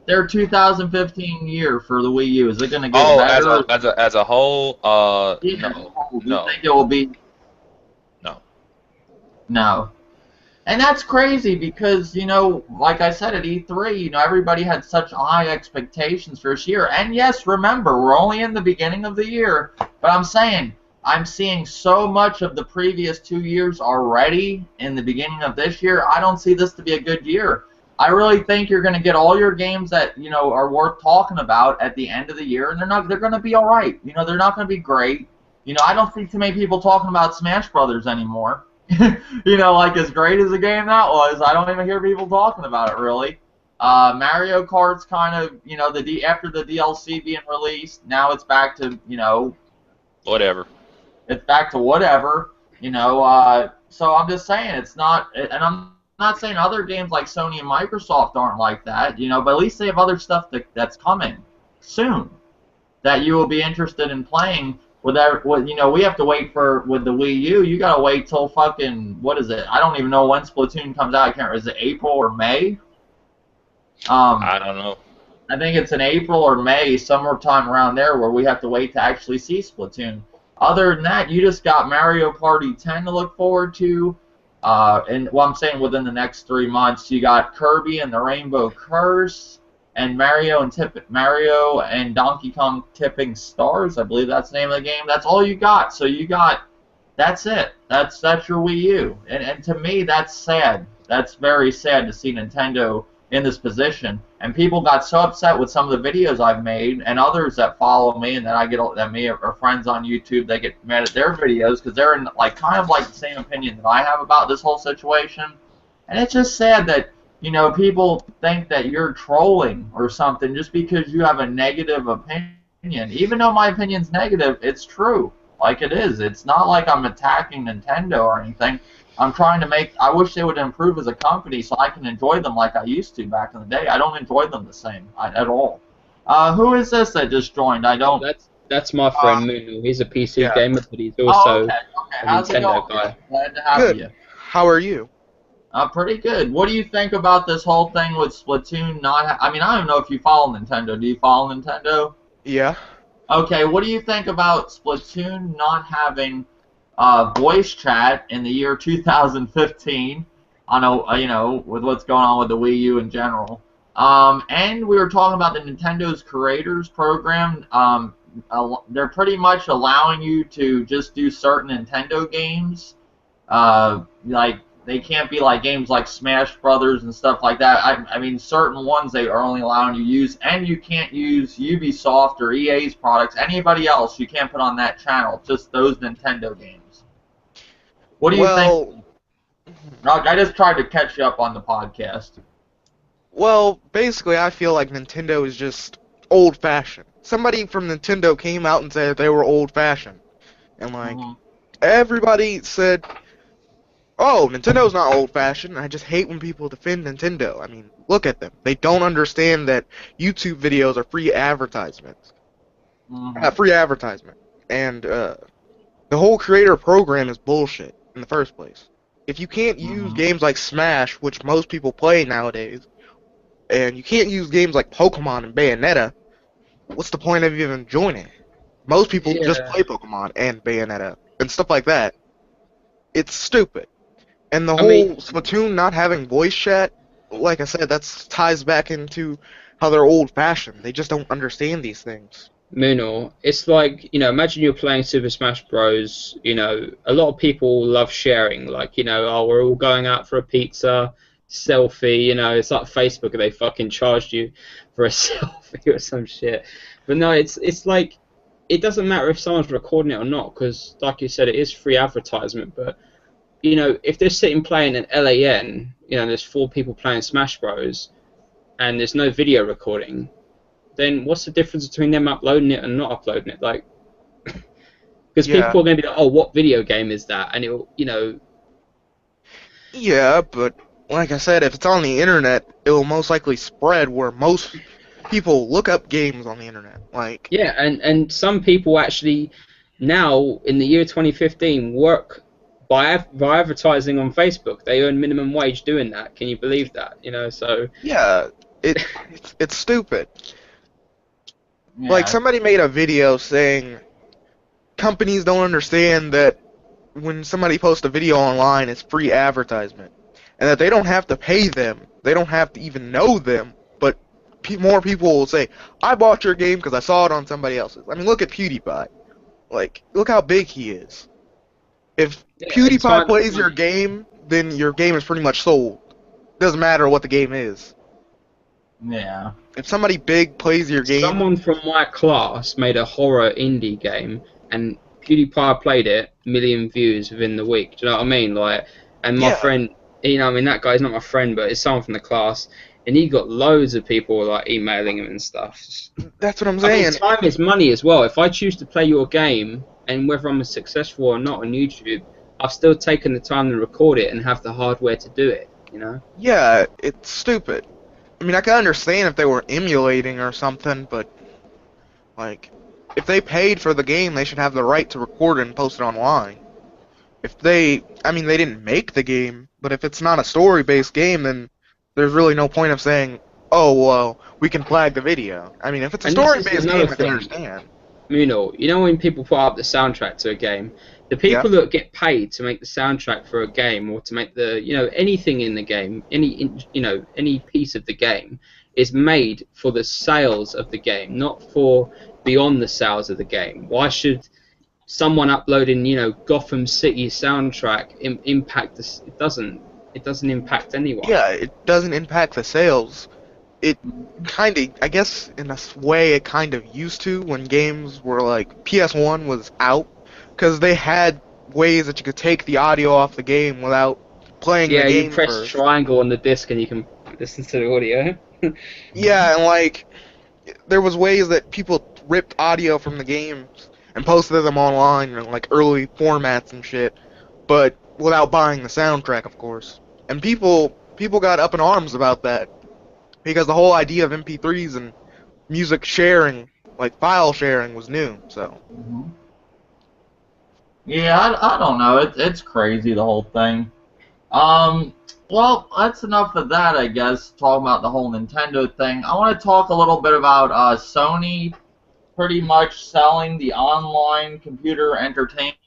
their 2015 year for the Wii U. Is it going to get better? As a whole, no. Do you think it will be? No. No. And that's crazy because, like I said at E3, everybody had such high expectations for this year. And yes, remember, we're only in the beginning of the year, but I'm seeing so much of the previous 2 years already in the beginning of this year. I don't see this to be a good year. I really think you're going to get all your games that, are worth talking about at the end of the year, and they're going to be all right. They're not going to be great. I don't see too many people talking about Smash Brothers anymore. Like as great as a game that was, I don't even hear people talking about it really. Mario Kart's kind of, after the DLC being released, now it's back to, Whatever. it's back to whatever, so I'm just saying it's not, and I'm not saying other games like Sony and Microsoft aren't like that, but at least they have other stuff that's coming soon that you will be interested in playing. We have to wait with the Wii U. You gotta wait till fucking, what is it? I don't even know when Splatoon comes out. I can't remember. Is it April or May? I don't know. I think it's in April or May, summertime around there, where we have to wait to actually see Splatoon. Other than that, you just got Mario Party 10 to look forward to. And I'm saying within the next 3 months, you got Kirby and the Rainbow Curse. And Mario and Donkey Kong Tipping Stars, I believe that's the name of the game. That's all you got. So that's it. That's your Wii U. And to me, that's sad. That's very sad to see Nintendo in this position. And people got so upset with some of the videos I've made, and others that follow me, and or friends on YouTube, they get mad at their videos because they're in kind of the same opinion that I have about this whole situation. And it's just sad that people think that you're trolling or something just because you have a negative opinion. Even though my opinion's negative, it's true. Like it is. It's not like I'm attacking Nintendo or anything. I'm trying to I wish they would improve as a company so I can enjoy them like I used to back in the day. I don't enjoy them the same at all. Who is this that just joined? I don't... That's my friend Moonal. He's a PC gamer, but he's Oh, also okay. a How's it Nintendo going? guy. Glad to have Good. you. How are you? Pretty good. What do you think about this whole thing with Splatoon not... I don't know if you follow Nintendo. Do you follow Nintendo? Yeah. Okay, what do you think about Splatoon not having voice chat in the year 2015? With what's going on with the Wii U in general. And we were talking about the Nintendo's Creators Program. They're pretty much allowing you to just do certain Nintendo games. They can't be games like Smash Brothers and stuff like that. Certain ones they are only allowing you to use, and you can't use Ubisoft or EA's products. Anybody else you can't put on that channel, just those Nintendo games. What do you think? I just tried to catch you up on the podcast. Well, basically, I feel like Nintendo is just old-fashioned. Somebody from Nintendo came out and said they were old-fashioned. And, everybody said... Oh, Nintendo's not old-fashioned. I just hate when people defend Nintendo. Look at them. They don't understand that YouTube videos are free advertisements. Free advertisement. And the whole creator program is bullshit in the first place. If you can't use games like Smash, which most people play nowadays, and you can't use games like Pokemon and Bayonetta, what's the point of even joining? Most people just play Pokemon and Bayonetta and stuff like that. It's stupid. And the whole Splatoon not having voice chat, like I said, that ties back into how they're old-fashioned. They just don't understand these things. Moonal, it's like, imagine you're playing Super Smash Bros. A lot of people love sharing, oh, we're all going out for a pizza, selfie, it's like Facebook, they fucking charged you for a selfie or some shit. But no, it's like, it doesn't matter if someone's recording it or not, because, like you said, it is free advertisement, but if they're sitting playing an LAN, there's 4 people playing Smash Bros, and there's no video recording, then what's the difference between them uploading it and not uploading it? Because people are going to be like, oh, what video game is that? And it'll, Yeah, but like I said, if it's on the internet, it will most likely spread where most people look up games on the internet. Yeah, and some people actually now in the year 2015 work by advertising on Facebook. They earn minimum wage doing that. Can you believe that? So yeah, it's stupid. Yeah. Somebody made a video saying companies don't understand that when somebody posts a video online, it's free advertisement, and that they don't have to pay them, they don't have to even know them, but more people will say, I bought your game because I saw it on somebody else's. I mean, look at PewDiePie. Like, look how big he is. If Yeah, PewDiePie plays your game, then your game is pretty much sold. Doesn't matter what the game is. Yeah. If somebody big plays your game, Someone from my class made a horror indie game, and PewDiePie played it, million views within the week. Do you know what I mean? Like, and my Yeah. friend, you know, I mean, that guy's not my friend, but it's someone from the class, and he got loads of people like emailing him and stuff. that's what I'm I mean, saying. time is money as well. If I choose to play your game, and whether I'm successful or not on YouTube, I've still taken the time to record it and have the hardware to do it. You know? Yeah, it's stupid. I mean, I can understand if they were emulating or something, but, like, if they paid for the game, they should have the right to record it and post it online. If they, I mean, they didn't make the game, but if it's not a story-based game, then there's really no point of saying, oh, well, we can flag the video. I mean, if it's a And this is story-based another game, I can thing. understand. You know when people put up the soundtrack to a game, the people that get paid to make the soundtrack for a game or to make the, you know, anything in the game, any piece of the game is made for the sales of the game, not for beyond the sales of the game. Why should someone uploading, you know, Gotham City soundtrack impact this? It doesn't impact anyone. Yeah, it doesn't impact the sales. It kind of, I guess, in a way, it kind of used to when games were like PS1 was out, because they had ways that you could take the audio off the game without playing the Yeah, game you press first. triangle on the disc and you can listen to the audio. Yeah, and like, there was ways that people ripped audio from the games and posted them online in like early formats and shit, but without buying the soundtrack, of course. And people got up in arms about that, because the whole idea of MP3s and music sharing, like file sharing, was new. So Yeah, I don't know. It's crazy, the whole thing. Well, that's enough of that, I guess, talking about the whole Nintendo thing. I want to talk a little bit about Sony pretty much selling the online computer entertainment.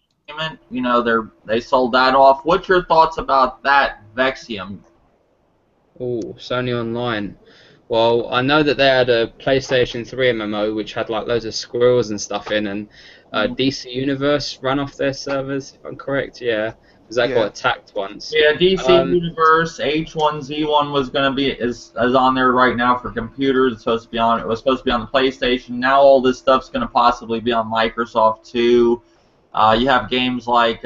You know, they sold that off. What's your thoughts about that, Vexium? Oh, Sony Online. Well, I know that they had a PlayStation 3 MMO which had like loads of squirrels and stuff in, and DC Universe ran off their servers, if I'm correct. Yeah, because that got attacked once. Yeah, DC Universe H1Z1 was gonna be is on there right now for computers. It's supposed to be on. It was supposed to be on the PlayStation. Now all this stuff's gonna possibly be on Microsoft too. You have games like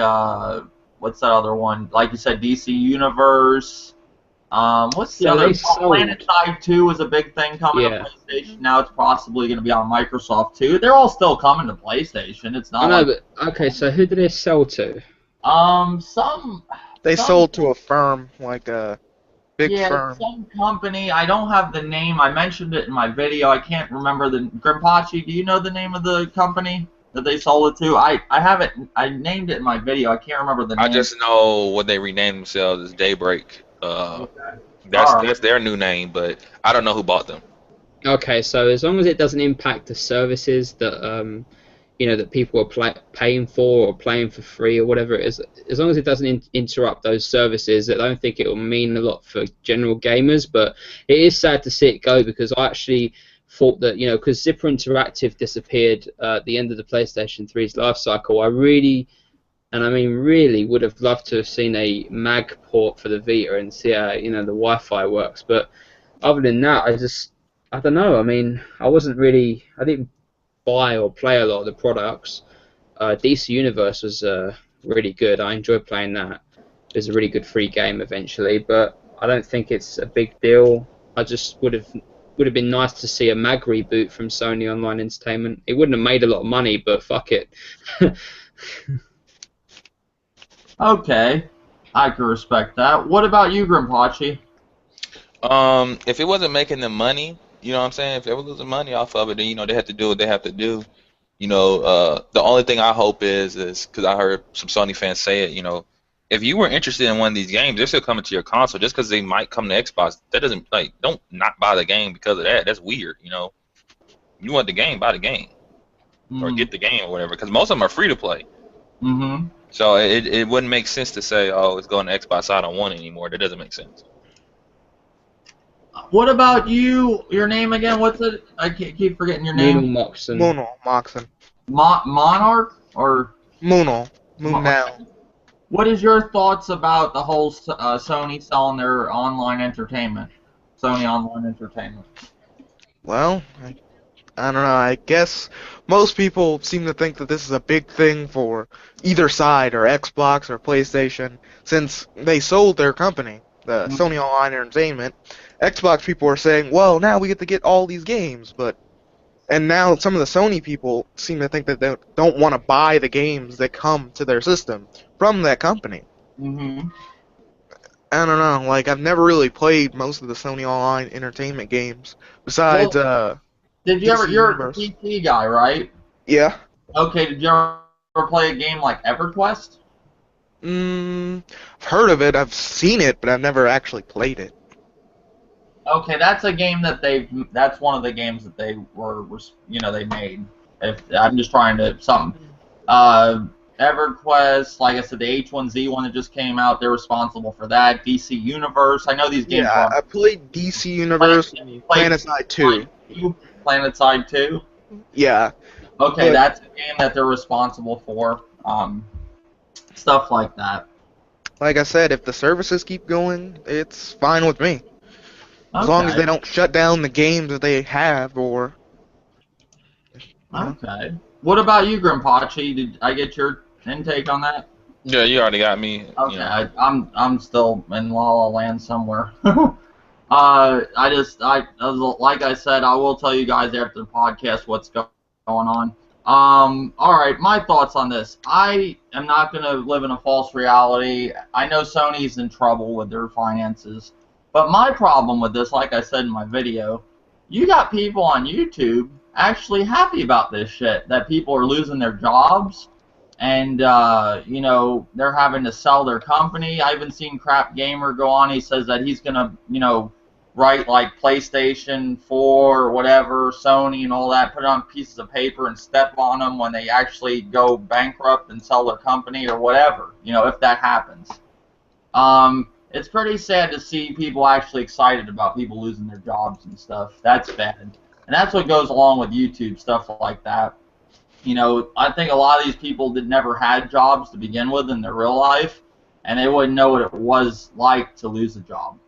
what's that other one? Like you said, DC Universe. What's the other? Planet Side 2 was a big thing coming to PlayStation. Now it's possibly going to be on Microsoft too. They're all still coming to PlayStation. It's not. I know, but okay. So who did they sell to? They sold to a firm, like a big firm. Some company. I don't have the name. I mentioned it in my video. I can't remember the. Grimpachi, do you know the name of the company that they sold it to? I have it. I named it in my video. I can't remember the name. I just know what they renamed themselves as Daybreak. That's their new name, but I don't know who bought them. Okay, so as long as it doesn't impact the services that you know, that people are paying for or playing for free or whatever it is, as long as it doesn't interrupt those services, I don't think it will mean a lot for general gamers. But it is sad to see it go, because I actually thought that, you know, because Zipper Interactive disappeared at the end of the PlayStation 3's life cycle, I really would have loved to have seen a mag port for the Vita and see how, you know, the Wi-Fi works. But other than that, I don't know. I mean, I didn't buy or play a lot of the products. DC Universe was really good. I enjoyed playing that. It was a really good free game eventually, but I don't think it's a big deal. I just would have been nice to see a mag reboot from Sony Online Entertainment. It wouldn't have made a lot of money, but fuck it. Okay, I can respect that. What about you, Grimpachi? If it wasn't making them money, you know what I'm saying? If they were losing money off of it, then, you know, they have to do what they have to do. You know, the only thing I hope is because I heard some Sony fans say it, you know, if you were interested in one of these games, they're still coming to your console. Just because they might come to Xbox, that doesn't, like, don't not buy the game because of that. That's weird, you know. You want the game, buy the game. Or get the game or whatever, because most of them are free to play. So it wouldn't make sense to say, oh, it's going to Xbox. I don't want it anymore. That doesn't make sense. What about you? Your name again? What's it? I keep forgetting your name. Moonal Moxon. Moonal, Moxon. Monarch or Moonal. Moonal. What is your thoughts about the whole Sony selling their online entertainment? Sony Online Entertainment. Well, I don't know. I guess most people seem to think that this is a big thing for either side, or Xbox or PlayStation, since they sold their company, the Sony Online Entertainment. Xbox people are saying, well, now we get to get all these games, and now some of the Sony people seem to think that they don't want to buy the games that come to their system from that company. Mm-hmm. I don't know. Like, I've never really played most of the Sony Online Entertainment games besides Did you ever? DC You're a Universe. PC guy, right? Yeah. Okay. Did you ever play a game like EverQuest? I've heard of it. I've seen it, but I've never actually played it. Okay, that's a game that that's one of the games that they were they made. If I'm just trying to EverQuest, like I said, the H1Z1 that just came out, they're responsible for that. DC Universe, I know these games. Yeah, I played DC Universe, PlanetSide 2. PlanetSide 2. Yeah. Okay, that's a game that they're responsible for. Stuff like that. Like I said, if the services keep going, it's fine with me. As long as they don't shut down the games that they have, or... Okay. What about you, Grimpachi? Did I get your intake on that? Yeah, you already got me. Okay, You know. I'm still in La La Land somewhere. Like I said, I will tell you guys after the podcast what's going on. All right, my thoughts on this. I am not going to live in a false reality. I know Sony's in trouble with their finances, but my problem with this, like I said in my video, you got people on YouTube actually happy about this shit, that people are losing their jobs, and they're having to sell their company. I even seen Crap Gamer go on. He says that he's gonna write like PlayStation 4 or whatever, Sony and all that, put it on pieces of paper and step on them when they actually go bankrupt and sell their company or whatever, if that happens. It's pretty sad to see people actually excited about people losing their jobs and stuff. That's bad. And that's what goes along with YouTube, stuff like that. I think a lot of these people never had jobs to begin with in their real life, and they wouldn't know what it was like to lose a job.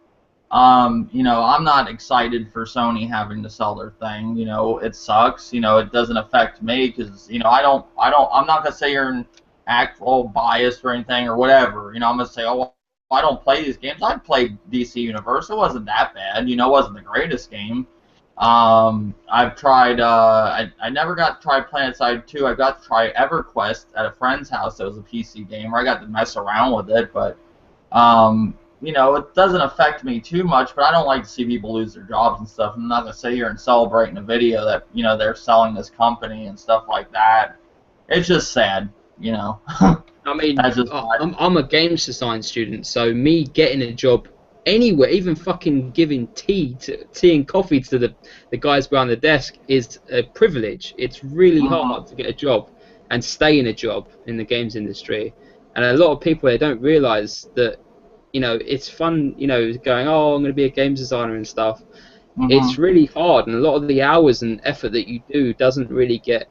I'm not excited for Sony having to sell their thing. It sucks. It doesn't affect me because, I'm not going to say you're an actual biased or anything or whatever. I'm going to say, oh, well, I don't play these games. I played DC Universe. It wasn't that bad. It wasn't the greatest game. I've tried, I never got to try PlanetSide 2. I got to try EverQuest at a friend's house that was a PC game where I got to mess around with it, but, it doesn't affect me too much, but I don't like to see people lose their jobs and stuff. I'm not going to sit here and celebrate in a video that, they're selling this company and stuff like that. It's just sad, I mean, I'm a games design student, so me getting a job anywhere, even fucking giving tea and coffee to the guys behind the desk is a privilege. It's really hard to get a job and stay in a job in the games industry. And a lot of people, they don't realise that, it's fun, going, oh, I'm going to be a games designer and stuff. It's really hard, and a lot of the hours and effort that you do doesn't really get...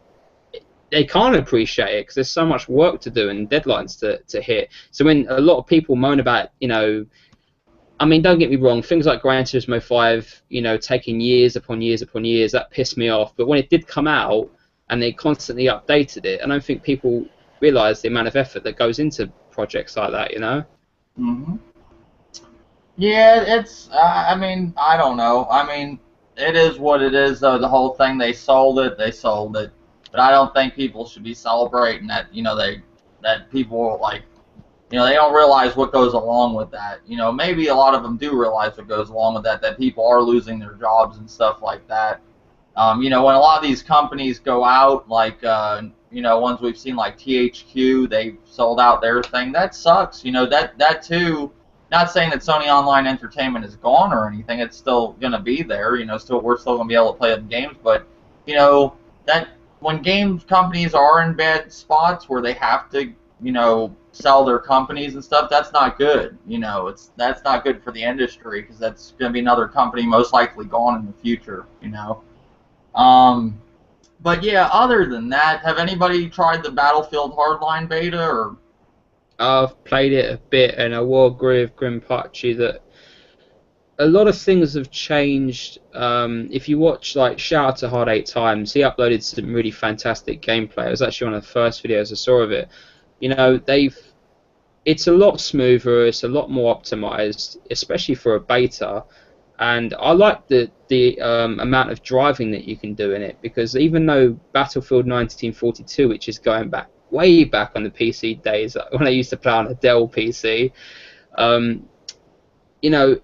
They can't appreciate it because there's so much work to do and deadlines to hit. So when a lot of people moan about, I mean, don't get me wrong, things like Gran Turismo 5, taking years upon years upon years, that pissed me off. But when it did come out and they constantly updated it, I don't think people realise the amount of effort that goes into projects like that, Yeah, it's, I don't know. It is what it is, though. The whole thing, they sold it. But I don't think people should be celebrating that, that people, they don't realize what goes along with that. Maybe a lot of them do realize what goes along with that people are losing their jobs and stuff like that. When a lot of these companies go out, ones we've seen like THQ, they sold out their thing. That sucks. That too, not saying that Sony Online Entertainment is gone or anything. It's still going to be there. We're still going to be able to play the games. But, that when game companies are in bad spots where they have to, sell their companies and stuff, that's not good. You know, that's not good for the industry because that's going to be another company most likely gone in the future. You know. But yeah, other than that, have anybody tried the Battlefield Hardline beta or? I've played it a bit, and I will agree with Grimpachi that a lot of things have changed. If you watch, like, shout out to Hard 8 Times, he uploaded some really fantastic gameplay. It was actually one of the first videos I saw of it. You know, it's a lot smoother, it's a lot more optimized, especially for a beta. And I like the amount of driving that you can do in it, because even though Battlefield 1942, which is going back way back on the PC days when I used to play on a Dell PC, you know,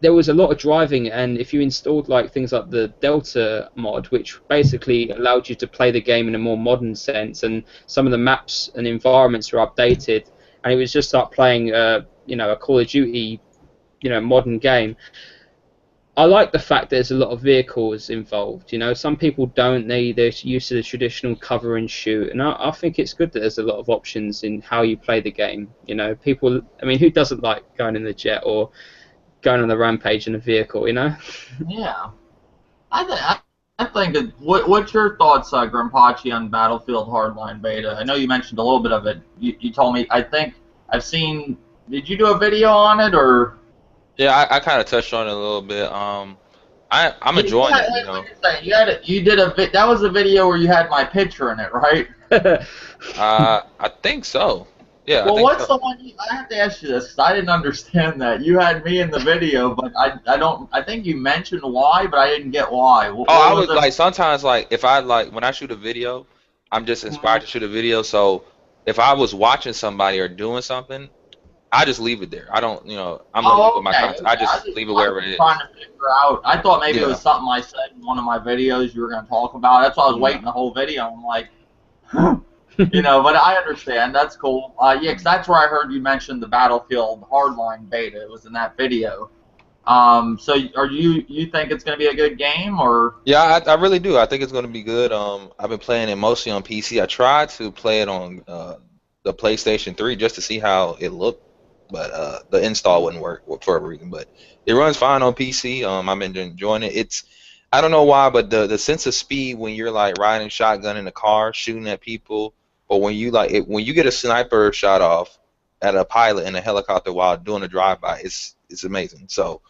there was a lot of driving, and if you installed like things like the Delta mod, which basically allowed you to play the game in a more modern sense, and some of the maps and environments were updated, and it was just like playing you know, a Call of Duty, you know, modern game. I like the fact there's a lot of vehicles involved. You know, some people don't. They're used to the traditional cover and shoot, and I think it's good that there's a lot of options in how you play the game. You know, people. I mean, who doesn't like going in the jet or going on the rampage in a vehicle? You know. Yeah, I think that. What's your thoughts, Grimpachi, on Battlefield Hardline beta? I know you mentioned a little bit of it. You told me. I think I've seen. Did you do a video on it or? Yeah, I kind of touched on it a little bit. I'm enjoying it, you know. You did that was a video where you had my picture in it, right? I think so. Yeah. Well, I think what's so. the one? I have to ask you this because I didn't understand that. You had me in the video, but I don't. I think you mentioned why, but I didn't get why. What Oh, I was would it? like sometimes like if I like when I shoot a video, I'm just inspired to shoot a video. So if I was watching somebody or doing something, I just leave it there. I don't, you know, I'm lazy Oh, with my okay. content. I just leave it I wherever was it is. trying to figure out. I thought maybe it Yeah. was something I said in one of my videos you were going to talk about. That's why I was No. waiting the whole video. I'm like, you know, but I understand. That's cool. Yeah, because that's where I heard you mention the Battlefield Hardline beta. It was in that video. So are you think it's going to be a good game or? Yeah, I really do. I think it's going to be good. I've been playing it mostly on PC. I tried to play it on the PlayStation 3 just to see how it looked, but the install wouldn't work for a reason. But it runs fine on PC. I've been enjoying it. I don't know why, but the sense of speed when you're like riding shotgun in a car, shooting at people, or when you when you get a sniper shot off at a pilot in a helicopter while doing a drive-by, it's amazing. So,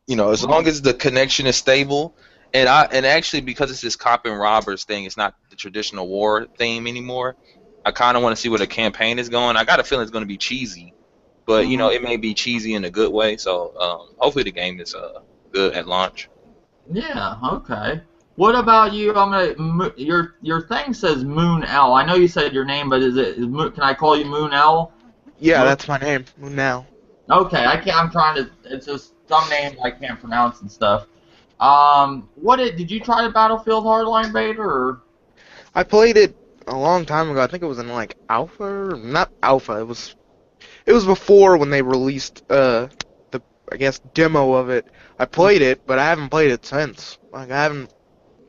you know, as long as the connection is stable, and actually because it's this cop and robbers thing, it's not the traditional war theme anymore. I kind of want to see where the campaign is going. I got a feeling it's going to be cheesy, but you know, it may be cheesy in a good way. So hopefully the game is good at launch. Yeah. Okay. What about you? Your thing says Moon L. I know you said your name, but can I call you Moon L? Yeah, that's my name now. Okay, I can't. I'm trying to. It's just some names I can't pronounce and stuff. Did you try the Battlefield Hardline beta or? I played it a long time ago. I think it was in like alpha, or not alpha. It was before when they released the I guess demo of it. I played it, but I haven't played it since. Like I haven't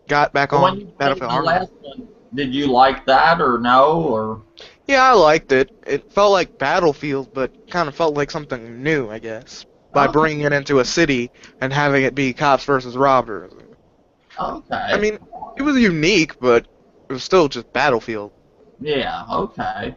got back When on you played Battlefield the Hardline. last one, did you like that or no or? Yeah, I liked it. It felt like Battlefield, but kind of felt like something new, I guess, by Okay. bringing it into a city and having it be cops versus robbers. Okay. I mean, it was unique, but it was still just Battlefield. Yeah. Okay.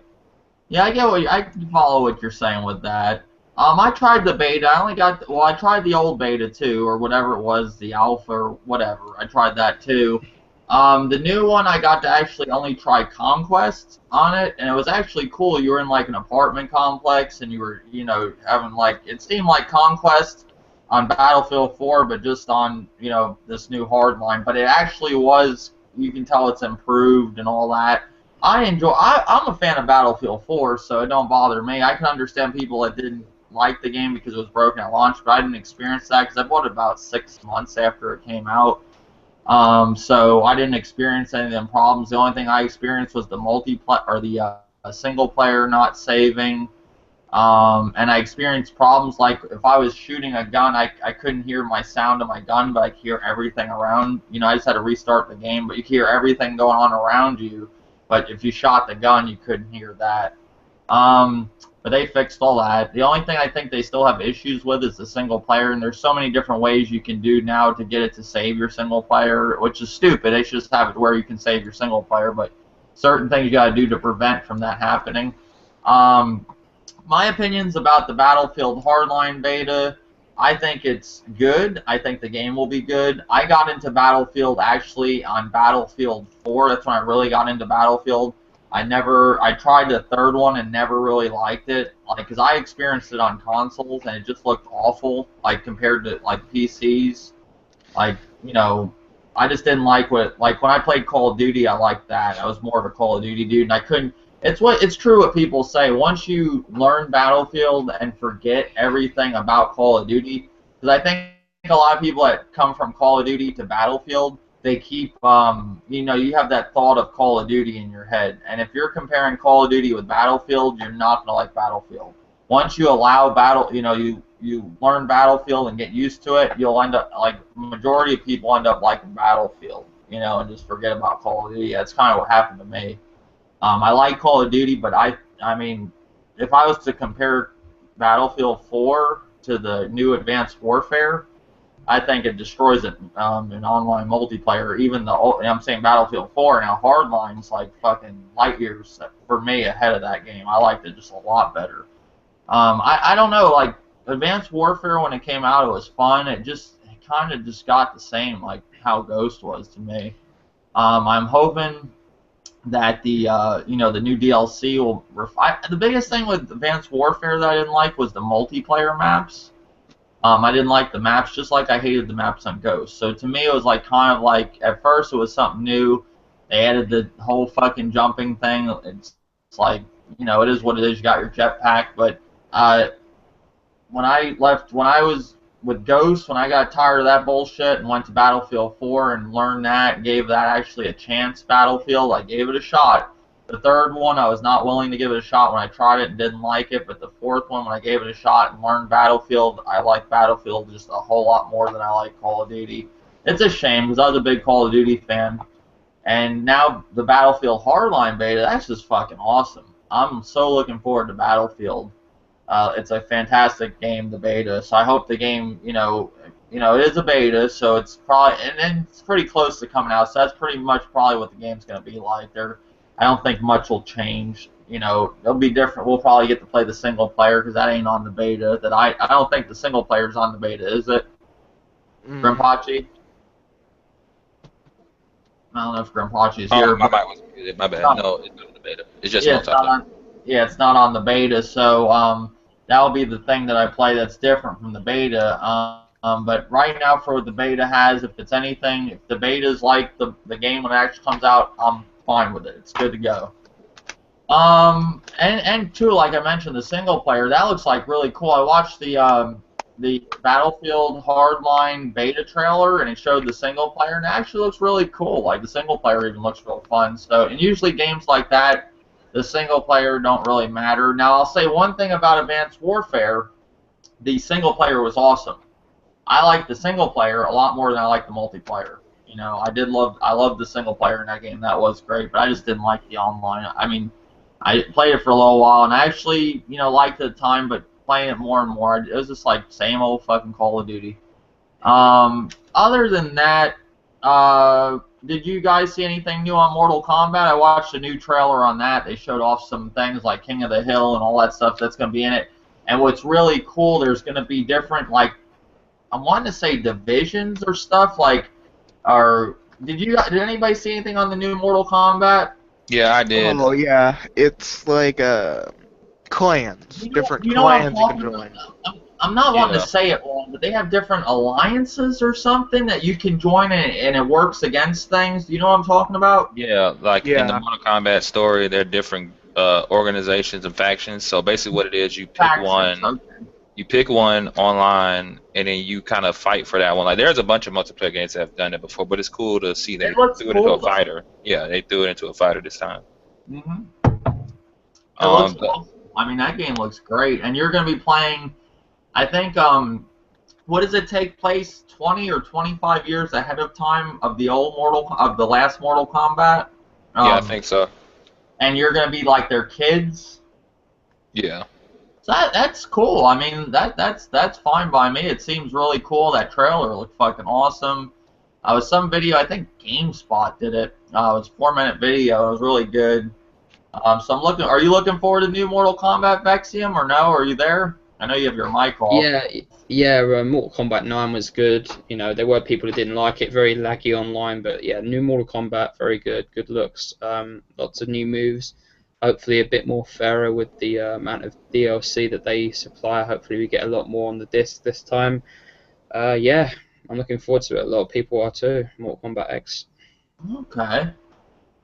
Yeah, I can follow what you're saying with that. I tried the beta. I tried the old beta too, or whatever it was, the alpha or whatever. I tried that too. The new one I got to actually only try Conquest on it, and it was actually cool. You were in like an apartment complex, and you were, you know, having like it seemed like Conquest on Battlefield 4, but just on, you know, this new hardline. But it actually was. You can tell it's improved and all that. I'm a fan of Battlefield 4, so it don't bother me. I can understand people that didn't like the game because it was broken at launch, but I didn't experience that because I bought it about 6 months after it came out. So I didn't experience any of them problems. The only thing I experienced was the multiplayer or the single player not saving. And I experienced problems like if I was shooting a gun, I couldn't hear my sound of my gun, but I could hear everything around. You know, I just had to restart the game, but you could hear everything going on around you. But if you shot the gun, you couldn't hear that. But they fixed all that. The only thing I think they still have issues with is the single player, and there's so many different ways you can do now to get it to save your single player, which is stupid. They should just have it where you can save your single player, but certain things you got to do to prevent from that happening. My opinions about the Battlefield Hardline beta, I think it's good. I think the game will be good. I got into Battlefield actually on Battlefield 4. That's when I really got into Battlefield. I tried the third one and never really liked it, like, because I experienced it on consoles and it just looked awful, like, compared to, like, PCs. Like, you know, I just didn't like like, when I played Call of Duty, I liked that. I was more of a Call of Duty dude, and I couldn't, it's true what people say, once you learn Battlefield and forget everything about Call of Duty, because I think a lot of people that come from Call of Duty to Battlefield, they keep, you know, you have that thought of Call of Duty in your head. And if you're comparing Call of Duty with Battlefield, you're not going to like Battlefield. Once you allow you learn Battlefield and get used to it, you'll end up, like, majority of people end up liking Battlefield, you know, and just forget about Call of Duty. That's kind of what happened to me. I like Call of Duty, but I mean, if I was to compare Battlefield 4 to the new Advanced Warfare, I think it destroys it in online multiplayer. Even I'm saying Battlefield 4 now, Hardline's like fucking light years for me ahead of that game. I liked it just a lot better. I don't know, like Advanced Warfare when it came out, it was fun. It kind of just got the same like how Ghost was to me. I'm hoping that the you know, the new DLC will refine. The biggest thing with Advanced Warfare that I didn't like was the multiplayer maps. I didn't like the maps, just like I hated the maps on Ghost. So to me, it was like kind of like, at first it was something new. They added the whole fucking jumping thing. It's like, you know, it is what it is. You got your jetpack. But when I was with Ghost, when I got tired of that bullshit and went to Battlefield 4 and learned that, gave that actually a chance, Battlefield, I gave it a shot. The third one, I was not willing to give it a shot when I tried it and didn't like it, but the fourth one, when I gave it a shot and learned Battlefield, I like Battlefield just a whole lot more than I like Call of Duty. It's a shame, because I was a big Call of Duty fan, and now the Battlefield Hardline beta, that's just fucking awesome. I'm so looking forward to Battlefield. It's a fantastic game, the beta, so I hope the game, you know, it is a beta, so it's probably, and it's pretty close to coming out, so that's pretty much probably what the game's going to be like. I don't think much will change. You know, it'll be different. We'll probably get to play the single player because that ain't on the beta. I don't think the single player's on the beta, is it? Grimpachi? I don't know if Grimpachi's here. My mic was muted. My bad. No, it's not on the beta. It's just it's not on the beta. So that'll be the thing that I play that's different from the beta. But right now, for what the beta has, if it's anything, if the beta's like the game when it actually comes out, I'm fine with it. It's good to go. And too, like I mentioned, the single player, that looks like really cool. I watched the Battlefield Hardline beta trailer, and it showed the single player, and it actually looks really cool. Like, the single player even looks real fun. So, and usually games like that, the single player don't really matter. Now, I'll say one thing about Advanced Warfare: the single player was awesome. I liked the single player a lot more than I liked the multiplayer. You know, I loved the single player in that game. That was great, but I just didn't like the online. I mean, I played it for a little while, and I actually, you know, liked it at the time, but playing it more and more, it was just like same old fucking Call of Duty. Other than that, did you guys see anything new on Mortal Kombat? I watched a new trailer on that. They showed off some things like King of the Hill and all that stuff that's going to be in it. And what's really cool, there's going to be different, like, I wanted to say divisions or stuff, like, did anybody see anything on the new Mortal Kombat? Yeah, I did. Oh yeah, it's like clans, different clans you can join. I'm not wanting to say it wrong, but they have different alliances or something that you can join, and it works against things. Do you know what I'm talking about? Yeah, like in the Mortal Kombat story, there are different organizations and factions. So basically, what it is, you pick one. Okay. You pick one online, and then you kind of fight for that one. Like, there's a bunch of multiplayer games that have done it before, but it's cool to see they threw it into a fighter. Yeah, they threw it into a fighter this time. Mm-hmm. It looks cool. I mean, that game looks great, and you're going to be playing, I think, what does it take place 20 or 25 years ahead of time of the last Mortal Kombat? Yeah, I think so. And you're going to be like their kids. Yeah. So that's cool. I mean, that's fine by me. It seems really cool. That trailer looked fucking awesome. Was some video, I think GameSpot did it. It was a 4-minute video. It was really good. So I'm looking. Are you looking forward to new Mortal Kombat Vexium or no? Are you there? I know you have your mic off. Yeah. Mortal Kombat 9 was good. You know, there were people who didn't like it, very laggy online, but yeah, new Mortal Kombat, very good. Good looks. Lots of new moves. Hopefully a bit more fairer with the amount of DLC that they supply. Hopefully we get a lot more on the disc this time. Yeah, I'm looking forward to it. A lot of people are too. Mortal Kombat X. Okay.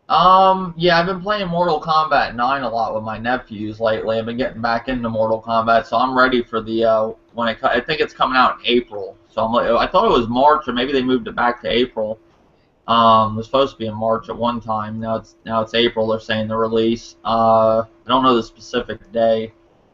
Yeah, I've been playing Mortal Kombat 9 a lot with my nephews lately. I've been getting back into Mortal Kombat, so I'm ready for the when I think it's coming out in April. So I thought it was March, or maybe they moved it back to April. It was supposed to be in March at one time. Now it's April. They're saying the release. I don't know the specific day,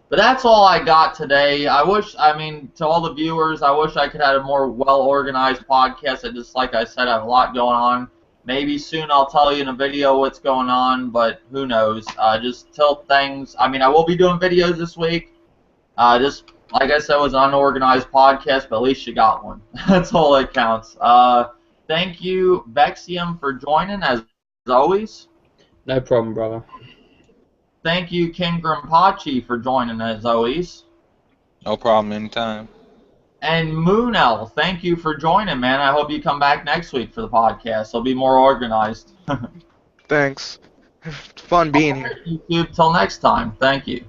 but that's all I got today. I mean, to all the viewers, I wish I could have a more well organized podcast. Like I said, I have a lot going on. Maybe soon I'll tell you in a video what's going on, but who knows? Just till things. I mean, I will be doing videos this week. Just like I said, it was an unorganized podcast, but at least you got one. That's all that counts. Thank you, Vexium, for joining as always. No problem, brother. Thank you, King Grimpachi, for joining as always. No problem, anytime. And Moonell, thank you for joining, man. I hope you come back next week for the podcast. It'll be more organized. Thanks. Fun being here. YouTube, till next time. Thank you.